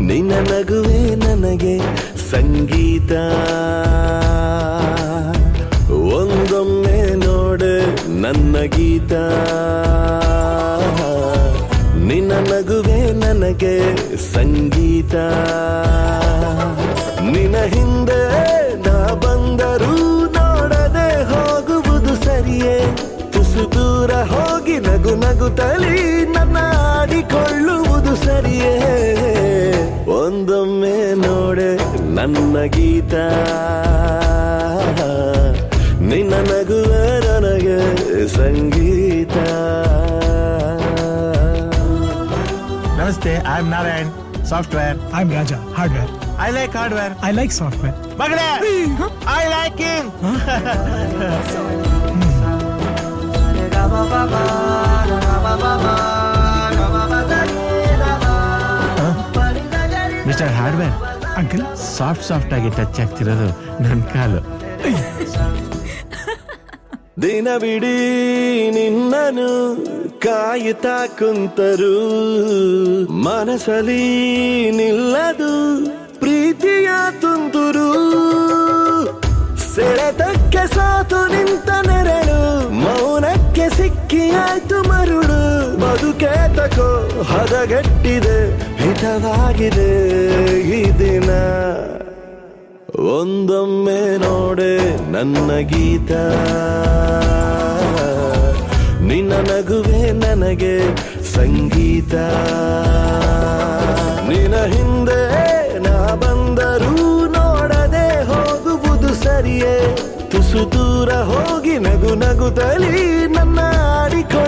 ನಿನ್ನ ನಗುವೆ ನನಗೆ ಸಂಗೀತ. ಒಂದೊಮ್ಮೆ ನೋಡೆ ನನ್ನ ಗೀತ, ನಿನ್ನ ನಗುವೆ ನನಗೆ ಸಂಗೀತ. ನಿನ್ನ ಹಿಂದೆ ನಾ ಬಂದರೂ ನೋಡದೆ ಹೋಗುವುದು ಸರಿಯೇ? ತುಸು ದೂರ ಹೋಗಿ ನಗು ನಗುತ್ತಲಿ ನನ್ನ ಆಡಿಕೊಳ್ಳುವುದು ಸರಿಯೇ? ಒಂದೊಮ್ಮೆ ನೋಡೆ ನನ್ನ ಗೀತ. ನಿನ್ನ ನಗುವೆ ನನಗೆ ಸಂಗೀತ. ನಮಸ್ತೆ, I am Narayan, software. I am Raja, hardware. I like hardware. I like software. ಮಗಳೇ, I like him. Mister hardware uncle, soft ಆಗಿ ಟಚ್ ಆಗ್ತಿರೋದು ನನ್ನ ಕಾಲು. ದಿನವಿಡೀ ನಿನ್ನನು ಕಾಯುತ್ತಾ ಕುಂತರು ಮನಸಲಿ ನಿಲ್ಲದು ಪ್ರೀತಿಯ ತುಂತುರು. ಸೆಳೆತಕ್ಕೆ ಸಾತು ನಿಂತ ನೆರಳು ಮೌನಕ್ಕೆ ಸಿಕ್ಕಿ ಆಯ್ತು ಮರುಳು. ಬದುಕೆ ತಕೋ ಹದಗೆಟ್ಟಿದೆ ಹಿತವಾಗಿದೆ ಈ ದಿನ. ಒಂದೊಮ್ಮೆ ನೋಡೆ ನನ್ನ ಗೀತ, ನಿನ್ನ ನಗುವೆ ನನಗೆ ಸಂಗೀತ. ನಿನ್ನ ಹಿಂದೆ ನಾ ಬಂದರೂ ನೋಡದೆ ಹೋಗುವುದು ಸರಿಯೇ. ತುಸು ದೂರ ಹೋಗಿ ನಗು ನಗುತ್ತಲಿ ನನ್ನ ಆಡಿಕೊ